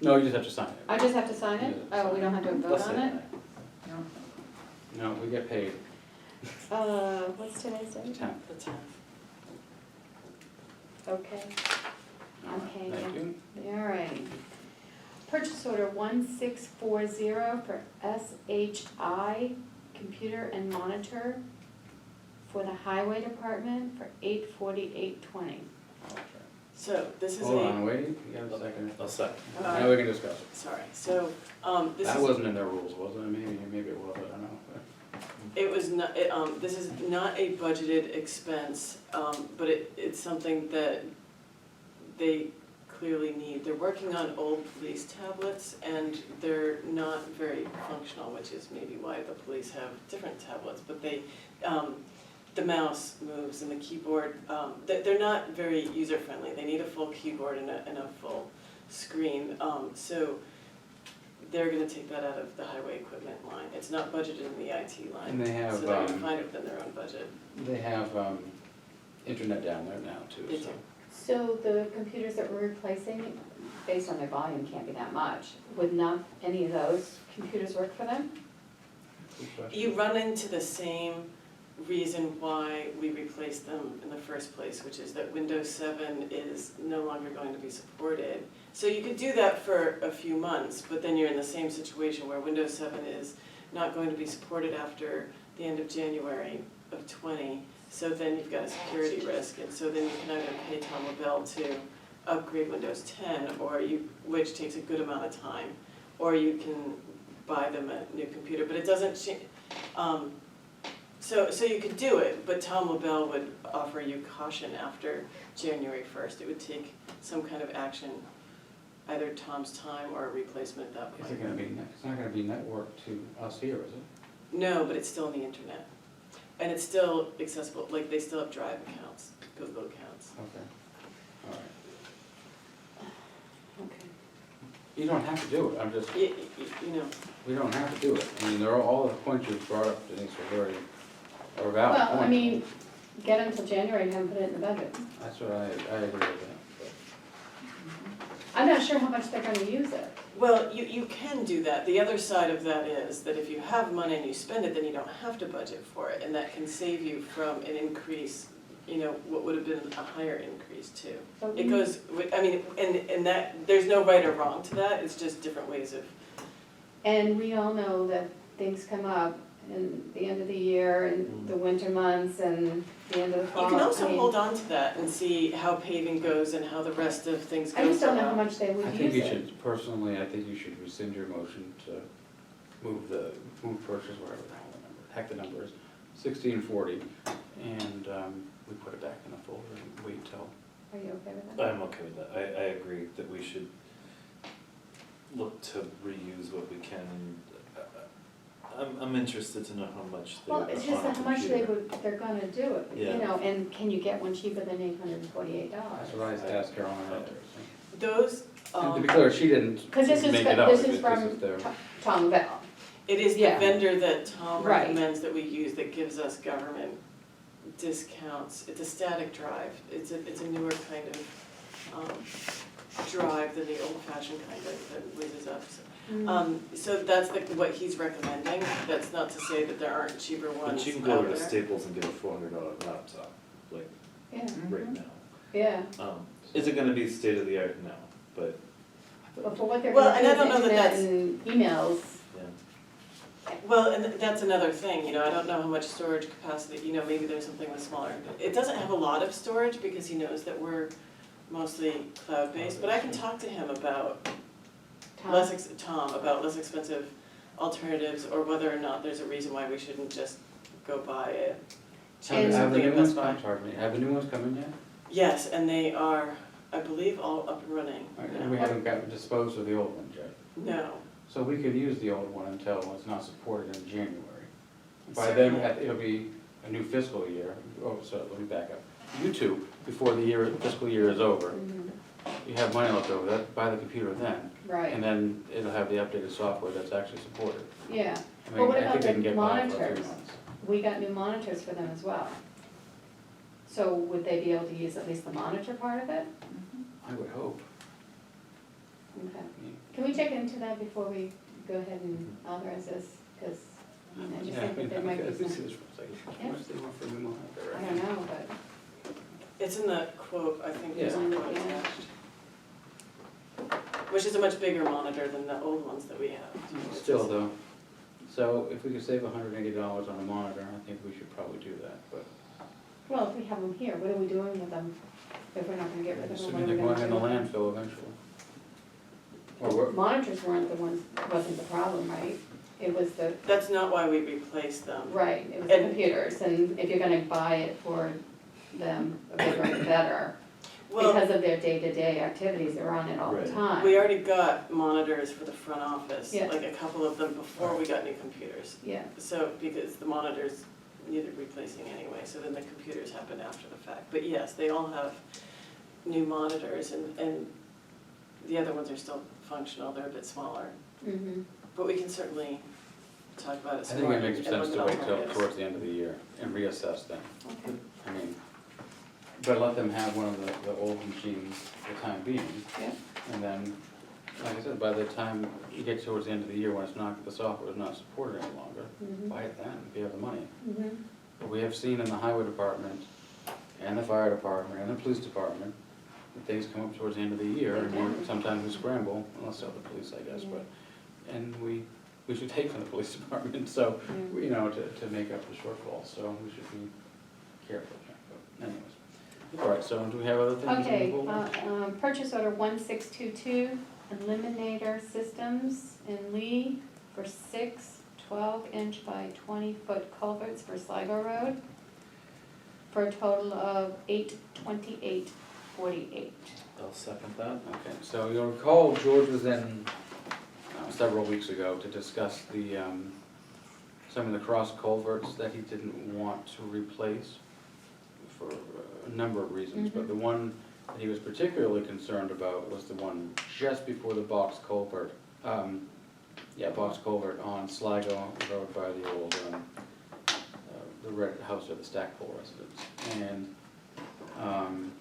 No, you just have to sign it. I just have to sign it? Yeah. Oh, we don't have to vote I'll on say it? aye. No, we get paid What's today's date? 10th. The 10th. Okay, All right, Okay, thank you. all right. Purchase order 1640 for SHI Computer and Monitor for the Highway Department for $848.20. So this is Hold a, on, wait, you got a second. I'll second. Now we can discuss it. sorry, so, this is. That wasn't in their rules, was it? Maybe it was, I don't know. It was not, this is not a budgeted expense, but it's something that they clearly need. They're working on old police tablets and they're not very functional, which is maybe why the police have different tablets, but they, the mouse moves and the keyboard, they're not very user-friendly. They need a full keyboard and a full screen, so they're gonna take that out of the highway equipment line. It's not budgeted in the IT line. And they have, So they're gonna find it within their own budget. They have, internet down there now too, They so. do. So the computers that we're replacing, based on their volume, can't be that much. Would not any of those computers work for them? Good question. You run into the same reason why we replaced them in the first place, which is that Windows 7 is no longer going to be supported. So you could do that for a few months, but then you're in the same situation where Windows 7 is not going to be supported after the end of January of '20. So then you've got a security risk, and so then you can either pay Tom LaBelle to upgrade Windows 10, which takes a good amount of time, or you can buy them a new computer, but it doesn't change. So you could do it, but Tom LaBelle would offer you caution after January 1st. It would take some kind of action, either Tom's time or a replacement at that Is point. it gonna be, it's not gonna be networked to us here, is it? No, but it's still on the internet. And it's still accessible, like they still have Drive accounts, Google accounts. Okay, all right. Okay. You don't have to do it, I'm just, You know, we don't have to do it. I mean, they're all the points you brought up, Denise, are very, are valid points. Well, I mean, get them till January and have them put it in the budget. That's what I agree with that. I'm not sure how much they're gonna use it. well, you can do that. The other side of that is that if you have money and you spend it, then you don't have to budget for it. And that can save you from an increase, what would have been a higher increase too. But It we- goes, I mean, and that, there's no right or wrong to that, it's just different ways of, And we all know that things come up in the end of the year and the winter months and the end of the fall. you can also I mean, hold on to that and see how paving goes and how the rest of things go. I just don't know for how now. much they would I use think you it. should, personally, I think you should rescind your motion to move purchase, whatever the hell the number, heck the number is, 1640, and we put it back in the folder and wait till. Are you okay with that? I'm okay with that. I agree that we should look to reuse what we can. I'm interested to know how much they Well, would it's put just on a how much computer. they're gonna do it, Yeah. and can you get one cheaper than $848? That's what I asked Caroline earlier. Those, And to be clear, she didn't Cause this is, make it up, this it's- is from their- Tom Bell. it is the Yeah. vendor that Tom Right. recommends that we use that gives us government discounts. It's a static drive, it's a newer kind of drive than the old-fashioned kind that whizzes up. So that's what he's recommending. That's not to say that there aren't cheaper ones But you can out go over to there. Staples and get a $400 laptop, like, Yeah, right now. yeah, Is it gonna be state of the art? No, but, but for what they're Well, gonna and do I with don't know that internet and emails, yeah. Well, and that's another thing, I don't know how much storage capacity, maybe there's something with smaller. It doesn't have a lot of storage because he knows that we're mostly cloud-based, but I can talk to him about Tom. about less expensive alternatives or whether or not there's a reason why we shouldn't just go buy it. And- Have the Something new at ones Best Buy. come, pardon me, have the new ones come in yet? Yes, and they are, I believe, all up and running. All right, and we haven't got disposed of the old ones yet. No. So we could use the old one until it's not supported in January. By then, Certainly. it'll be a new fiscal year, so let me back up. You two, before the fiscal year is over, Mhm. you have money left over, buy the computer then. Right, And then it'll have the updated software that's actually supported. yeah, I But mean, what I about think they the can get by for a few monitors? months. we got new monitors for them as well. So would they be able to use at least the monitor part of it? I would hope. Okay. Can we check into that before we go ahead and authorize this? Cause I just think that there might be some, How much they want for a new monitor, I right? don't know, but. It's in the quote, I think there's a Yeah. quote attached. Which is a much bigger monitor than the old ones that we have. Still though, so if we could save $180 on a monitor, I think we should probably do that, but Well, if we have them here, what are we doing with them? If we're not gonna get rid of them, Assuming what are they're we going gonna in do the with them? landfill eventually. Or what? Monitors weren't the ones, wasn't the problem, right? It was the, That's not why we replaced them. right, it was the And- computers, and if you're gonna buy it for them, the bigger and better, Well, because of their day-to-day activities, they're on it all the Right. time. we already got monitors for the front office, Yeah. like a couple of them before we got new computers. Yeah, So, because the monitors needed replacing anyway, so then the computers happened after the fact. But yes, they all have new monitors and the other ones are still functional, they're a bit smaller. mm-hmm, But we can certainly talk about it I some think more it makes and sense look to at wait till alternatives. towards the end of the year and reassess them. okay, I mean, but let them have one of the old machines for the time being. yeah, And then, like I said, by the time you get towards the end of the year, when it's not, the software is not supported any longer, mm-hmm, buy it then, if you have the money. mm-hmm, But we have seen in the highway department, and the fire department, and the police department, that things come up towards the end of the year, and sometimes we scramble, unless they're the police, I guess, but, and we should take from the police department, so, Yeah. you know, to make up the shortfall, so we should be careful, but anyways. All right, so do we have other things? okay, in the folder? purchase order 1622, Eliminator Systems in Lee for 6 12-inch by 20-foot culverts for Sligo Road, for a total of $828.48. I'll second that. Okay, so you'll recall George was in several weeks ago to discuss the, some of the cross culverts that he didn't want to replace for a number of reasons, but the one that he was particularly concerned about was the one just before the box culvert, box culvert on Sligo Road by the old, the red house of the Stackpole residence. And,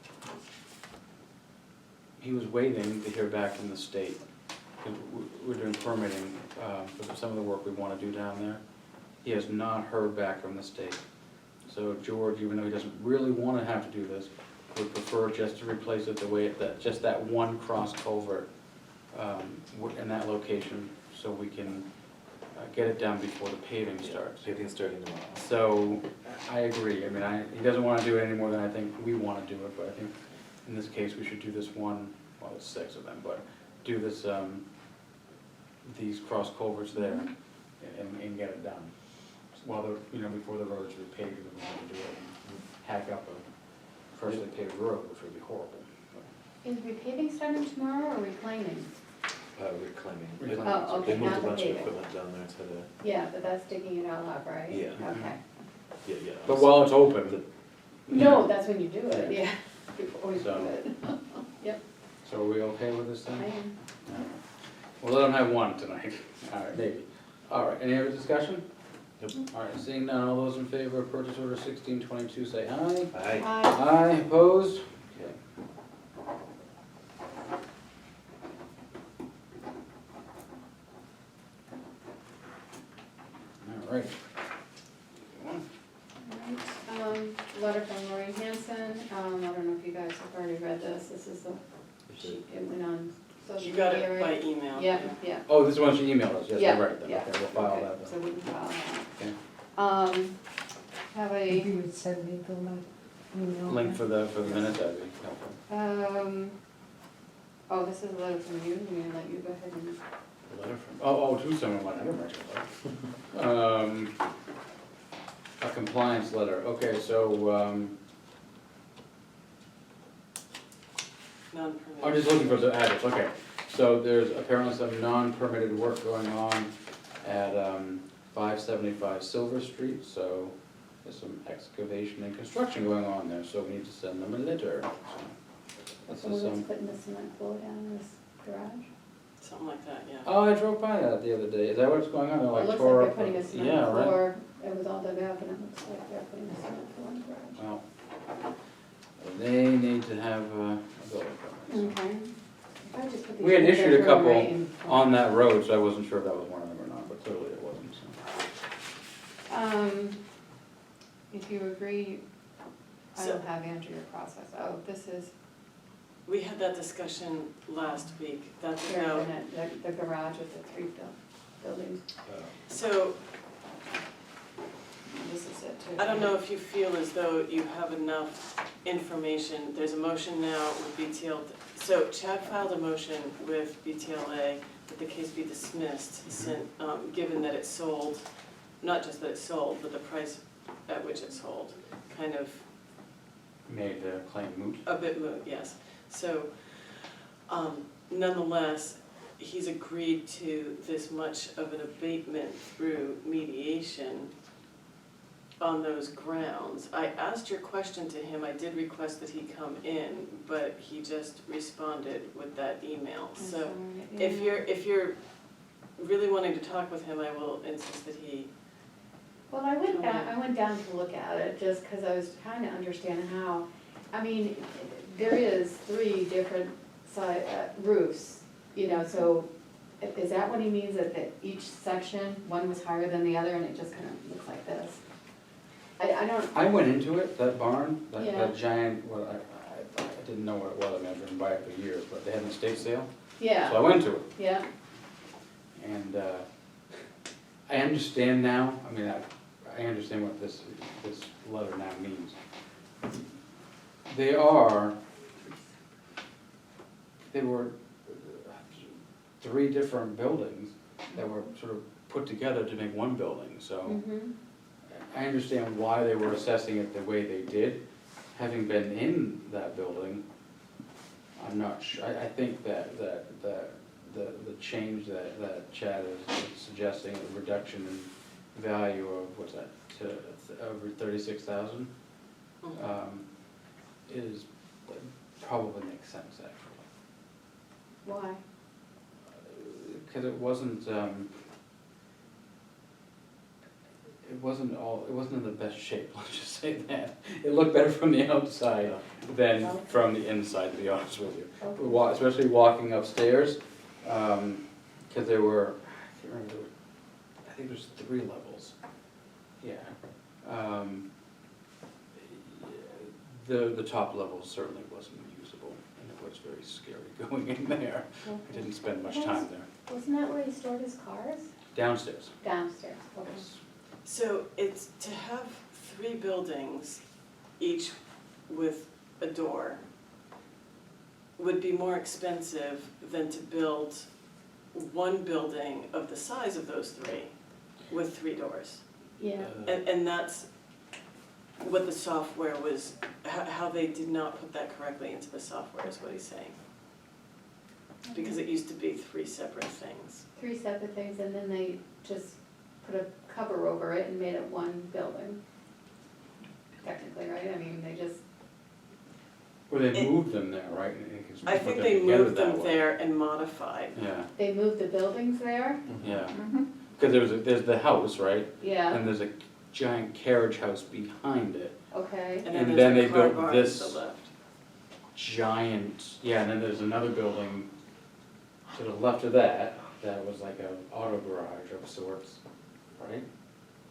he was waiting to hear back from the state. 'Cause we're doing permitting for some of the work we want to do down there. He has not heard back from the state. So George, even though he doesn't really want to have to do this, would prefer just to replace it the way, just that one cross culvert in that location, so we can get it done before the paving starts. Paving starting tomorrow. So, I agree, I mean, he doesn't wanna do it any more than I think we wanna do it, but I think in this case, we should do this one, well, there's 6 of them, but do this, these cross culverts there and get it done. While the, before the road's repaved, we want to do it and hack up a freshly paved road, which would be horrible. Is repaving starting tomorrow or reclaiming? Reclaiming. Reclaiming. Oh, okay, They moved not a the bunch of paving. equipment down there today. Yeah, but that's digging it all up, right? Yeah. Okay. Yeah. But while it's open, No, that's when you do it, yeah, before we do So- it. so are we okay with this I thing? am. We'll let them have one tonight, all right, maybe. All right, any other discussion? Nope. All right, seeing none, all those in favor of purchase order 1622, say aye. Aye. Aye, opposed? Okay. All right. Letter from Lori Hanson, I don't know if you guys have already read this is the, it went on social You media. got it by right? email. Yeah, Oh, this is one she emailed us, yes, Yeah, you're right, then, yeah. okay, we'll file okay, that so then. we can file Okay. that. Have Maybe a, you would send me the link, email. Link for the minutes, that'd be helpful. oh, this is a letter from you, I'm gonna let you go ahead and, A letter from, to someone, I didn't write it. A compliance letter, okay, so, Non-permitted. I'm just looking for the address, okay. So there's apparently some non-permitted work going on at 575 Silver Street, so there's some excavation and construction going on there, so we need to send them a letter. So This is someone's putting the cement floor down in this garage? Something like that, yeah. Oh, I drove by that the other day, is that what's going on? They're It like looks tore like up. they're putting a cement Yeah, right. floor, it was all dug up and it looks like they're putting a cement floor in the garage. Well, they need to have a building permit. Okay. If I just put these We had in issued a there couple right in- on that road, so I wasn't sure if that was one of them or not, but clearly it wasn't, so. If you agree, I So- will have Andrea process, oh, this is, We had that discussion last week, that's here, about, the garage with the 3 buildings, so this is it too. I don't know if you feel as though you have enough information, there's a motion now with BTL, so Chad filed a motion with BTLA that the case be dismissed, given that it sold, not just that it sold, but the price at which it sold, kind of Made the claim moot. a bit moot, yes. So, nonetheless, he's agreed to this much of an abatement through mediation on those grounds. I asked your question to him, I did request that he come in, but he just responded with that email. So if you're really wanting to talk with him, I will insist that he, Well, I went down to look at it, just because I was trying to understand how, I mean, there is 3 different roofs, you know, so is that what he means, that each section, one was higher than the other, and it just kind of looks like this? I don't, I went into it, that barn, Yeah. that giant, well, I didn't know what it was, I mean, I've been by it for years, but they had an estate sale. So I yeah, went to it, yeah, and I understand now, I mean, I understand what this letter now means. They were 3 different buildings that were sort of put together to make one building, so mhm, I understand why they were assessing it the way they did. Having been in that building, I'm not sure, I think that the change that Chad is suggesting, the reduction in value of, what's that, to over 36,000, is, probably makes sense, actually. why? Because it wasn't in the best shape, let's just say that. It looked better from the outside than from the inside, to be honest with you. Especially walking upstairs, because there were, I can't remember, I think there's 3 levels. Yeah. The top level certainly wasn't usable, and it was very scary going in there. I didn't spend much time there. Wasn't that where he stored his cars? Downstairs. Downstairs, okay. Yes. so it's to have 3 buildings, each with a door, would be more expensive than to build one building of the size of those 3 with 3 doors. Yeah, And that's what the software was, how they did not put that correctly into the software is what he's saying. Because it used to be 3 separate things. 3 separate things, and then they just put a cover over it and made it one building. Technically, right? I mean, they just, Or they moved them there, right? and you can I put think them they together moved that them way. there and modified. Yeah, they moved the buildings there? yeah. Mm-hmm. Because there's the house, right? Yeah, And there's a giant carriage house behind it. okay, And And then then there's they the car built barn to this- the left. Giant, yeah, and then there's another building to the left of that, that was like an auto garage of sorts, right?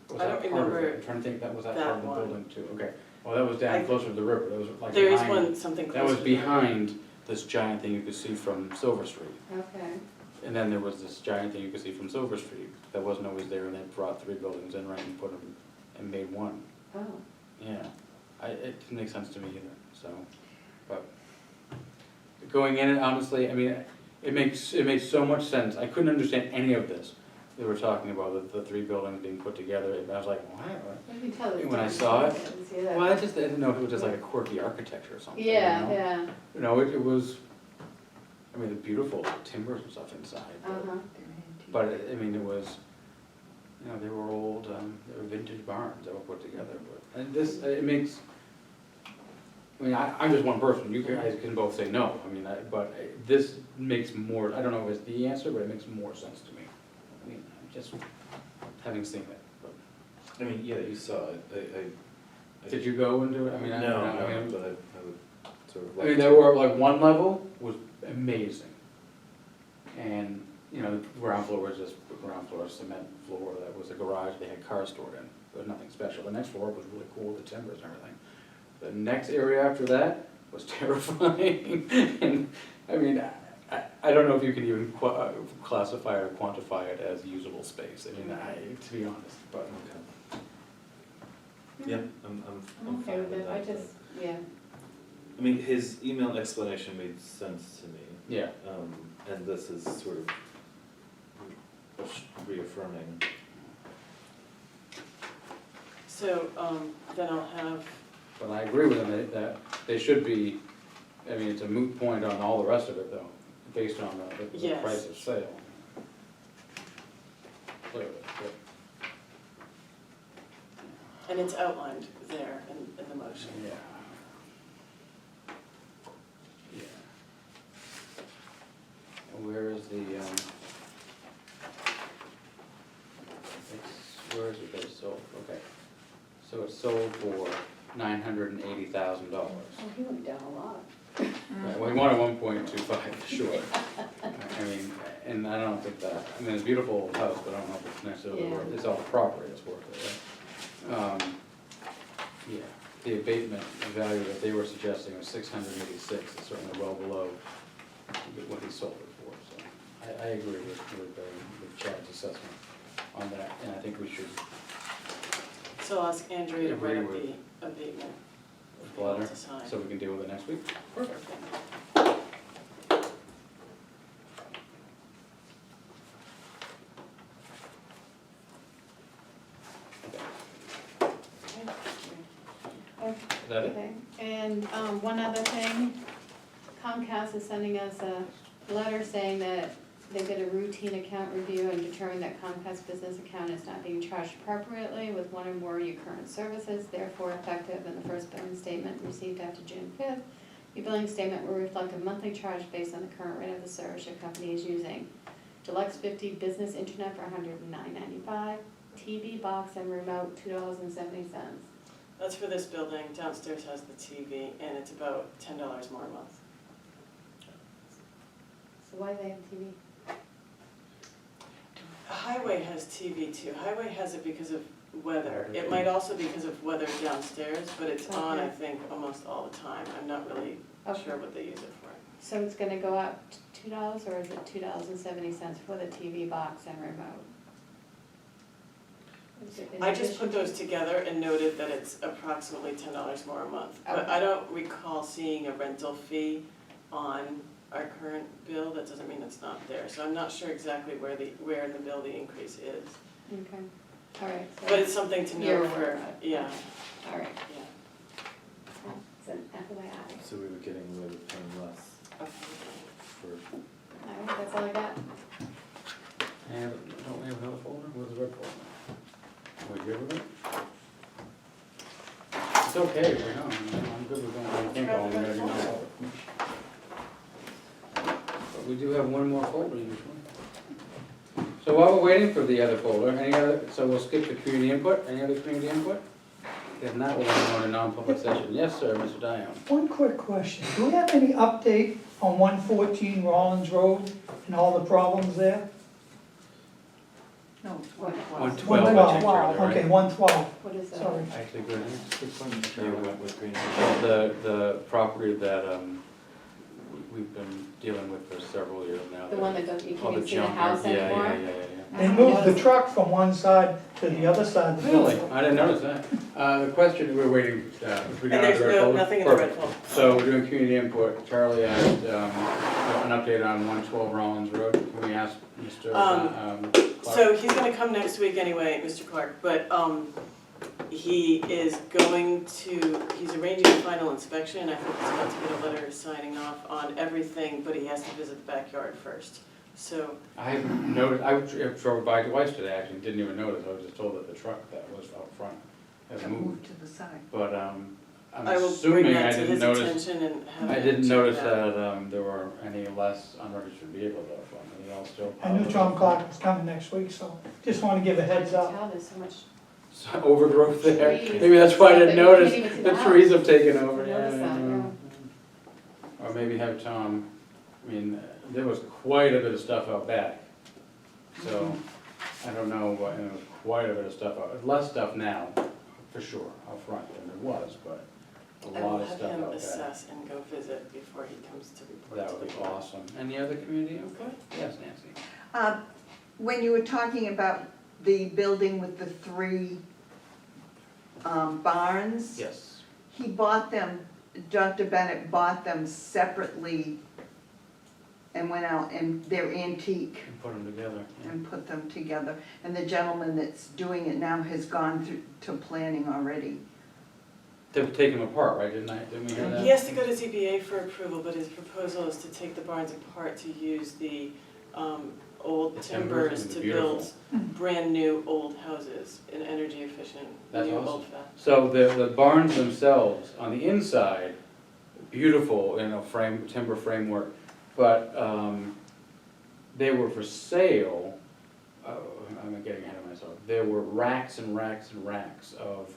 Was I that don't part of it? remember I'm trying to think, that was that that part of the one. building too, okay. Well, that was down I- closer to the river, that was like There is behind, one, something closer. that was to behind this giant thing you could see from Silver Street. okay. And then there was this giant thing you could see from Silver Street that wasn't always there, and they brought 3 buildings in, right, and put them, and made one. Oh, Yeah, it didn't make sense to me either, so, but going in it, honestly, I mean, it makes so much sense. I couldn't understand any of this. They were talking about the 3 buildings being put together, and I was like, what? you can tell it's When I different saw it, sections, yeah. Well, I didn't know if it was just like a quirky architecture or something, you Yeah, know? yeah, You know, it was, I mean, the beautiful timbers and stuff inside, uh-huh, but I mean, it was, you know, they were old, they were vintage barns that were put together, but, and this, it makes, I mean, I'm just one person, you guys can both say no, I mean, but this makes more, I don't know if it's the answer, but it makes more sense to me. I mean, just having seen it, but, I mean, yeah, you saw it, I. did you go into it? I mean, I No, don't know, I no, mean, but I would sort of I like mean, to. there were, like, one level was amazing. And, you know, the ground floor was just a ground floor, cement floor, that was a garage they had cars stored in. There was nothing special. The next floor was really cool, the timbers and everything. The next area after that was terrifying. And, I mean, I don't know if you can even classify or quantify it as usable space. I mean, to be honest, but. Yeah, I'm I'm okay fine with with it, I that. just, yeah, I mean, his email explanation made sense to me. Yeah, And this is sort of reaffirming. So, then I'll have, but I agree with them that they should be, I mean, it's a moot point on all the rest of it though, based on the Yes. price of sale. Clearly, but- and it's outlined there in the motion. Yeah. Yeah. And where is the, where is it that it's sold? Okay. So it's sold for $980,000. Oh, he went down a lot. Right, well, we wanted 1.25 for sure. I mean, and I don't think that, I mean, it's a beautiful house, but I don't know if it's necessarily Yeah. worth, it's all the property that's worth it, right? Yeah, the abatement value that they were suggesting was 686, it's certainly well below what he sold it for, so I agree with Chad's assessment on that, and I think we should So I'll ask Andrea to write up Agree the abatement letter, to sign. so we can deal with it next week. Perfect. Is that it? Okay, and one other thing, Comcast is sending us a letter saying that they did a routine account review and determined that Comcast business account is not being charged appropriately with one or more of your current services, therefore effective in the first billing statement received after June 5th. Your billing statement will reflect a monthly charge based on the current rate of the service your company is using. Deluxe 50 business internet for $109.95, TV box and remote $2.70. That's for this building, downstairs has the TV, and it's about $10 more a month. So why do they have TV? Highway has TV too, Highway has it because of weather. It might also be because of weather downstairs, but it's on, I Okay. think, almost all the time. I'm not really Okay. sure what they use it for. So it's gonna go up $2, or is it $2.70 for the TV box and remote? Is it in I just addition put to- those together and noted that it's approximately $10 more a month. But Okay. I don't recall seeing a rental fee on our current bill, that doesn't mean it's not there. So I'm not sure exactly where in the bill the increase is. Okay, all right. so But it's something to You're note aware for, of it. yeah, All right, yeah. it's an FYI. So we were getting away with paying less Okay. for, All right, that's all I got. And don't we have another folder? Where's the red folder? Are we good with it? It's okay, we know, I'm good with going, I think all, we gotta do now. But we do have one more folder usually. So while we're waiting for the other folder, any other, so we'll skip the community input, any other community input? If not, we'll go on to non-public session. Yes, sir, Mr. Dion. One quick question, do we have any update on 114 Rollins Road and all the problems there? No, What? 112, I checked earlier, right? Okay, 112, What is that? sorry. Actually, good, good point, Charlie went with Green. the property that, we've been dealing with for several years now. The one that doesn't, you All can't the see the junk, house anymore? Yeah. They moved the truck from one side to the other side of the Really? building. I didn't notice that. The question, we're waiting, if we And got there's the red no, folder? nothing in the red Perfect. folder. So we're doing community input. Charlie asked, an update on 112 Rollins Road. Can we ask Mr. Clark? So he's gonna come next week anyway, Mr. Clark, but, he is going to, he's arranging a final inspection. I think he's about to get a letter signing off on everything, but he has to visit the backyard first. So, I haven't noticed, I drove by twice today, actually, didn't even notice. I was just told that the truck that was out front had moved. Moved to the side. But, I'm I will bring assuming I that to didn't his notice, attention and have I him didn't check notice it out. that, there were any less unregistered vehicles out front. Are they all still? I knew Tom Clark was coming next week, so just want to give a heads up. Tell there's so much So overgrowth there. trees. Maybe that's why I didn't But you notice. can't even see The the trees house. have taken over, yeah. Notice that, yeah. Or maybe have Tom, I mean, there was quite a bit of stuff out back. So, I don't know, but there was quite a bit of stuff out, less stuff now, for sure, out front than there was, but a I will lot of have stuff him out back. assess and go visit before he comes to report That to would the be board. awesome. Any other community input? Yes, Nancy? When you were talking about the building with the 3 barns, Yes. he bought them Dr. Bennett bought them separately and went out and they're antique And put them together. Yeah. and put them together. And the gentleman that's doing it now has gone through to planning already. To take them apart, right, didn't we hear that? He has to go to ZBA for approval, but his proposal is to take the barns apart to use the old The timbers timbers and to the build brand-new old houses in energy efficient, That's new awesome. old fashioned. So the barns themselves, on the inside, beautiful, timber framework, but they were for sale, I'm getting ahead of myself, there were racks and racks and racks of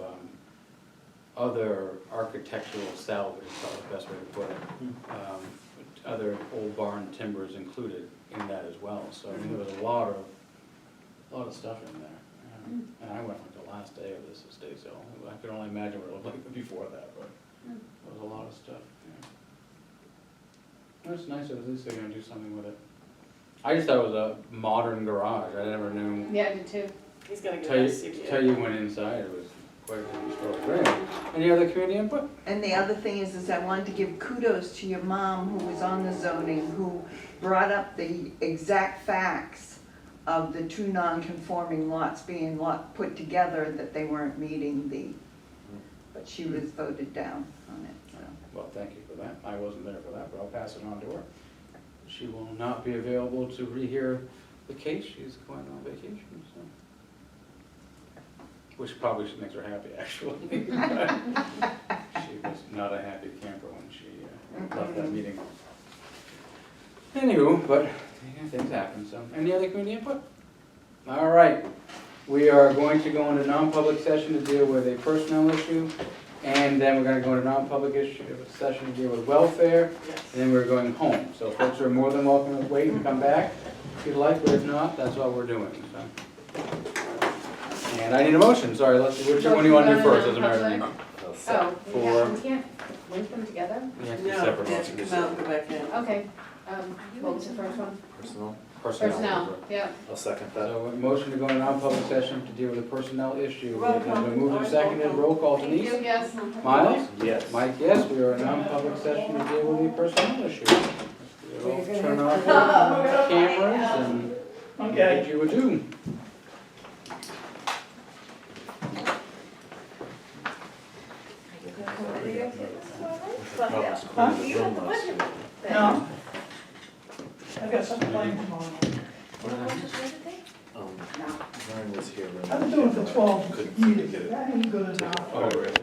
other architectural salvage, is probably the best way to put it. Other old barn timbers included in that as well, so I mean, there was a lot of stuff in there. And I went like the last day of this estate sale, I could only imagine what it looked like before that, but there was a lot of stuff, yeah. It's nice that at least they're gonna do something with it. I just thought it was a modern garage, I never knew, Yeah, I did too. He's gotta go till to you, ZBA. till you went inside, it was quite a story. But anyway, any other community input? And the other thing is I wanted to give kudos to your mom who was on the zoning, who brought up the exact facts of the two non-conforming lots being put together, that they weren't meeting but she was voted down on it, so. Well, thank you for that, I wasn't there for that, but I'll pass it on to her. She will not be available to rehear the case, she's going on vacation, so. Which probably makes her happy, actually. She was not a happy camper when she left that meeting. Anywho, but yeah, things happen, so. Any other community input? All right, we are going to go into non-public session to deal with a personnel issue, and then we're gonna go into non-public session to deal with welfare, Yes. and then we're going home. So folks are more than welcome to wait and come back if you'd like, but if not, that's what we're doing, so. And I need a motion, sorry, which one do you wanna do first, doesn't matter to me. Oh, For- yeah, we can't link them together? We have to do No, separate they have to motions. come out and go back in. Okay, what was the first one? Personnel, Personnel, yeah. I'll second that. So a motion to go into non-public session to deal with a personnel issue. Roll It's call. been moved and seconded, roll call, Denise? Yes. Miles? Yes. Mike, yes, we are in non-public session to deal with the personnel issue. We'll turn off the cameras and Okay. bid you adieu. No. I got something planned tomorrow. Ryan was here. I've been doing it for 12 Couldn't years, get it. that ain't good enough. Oh, really?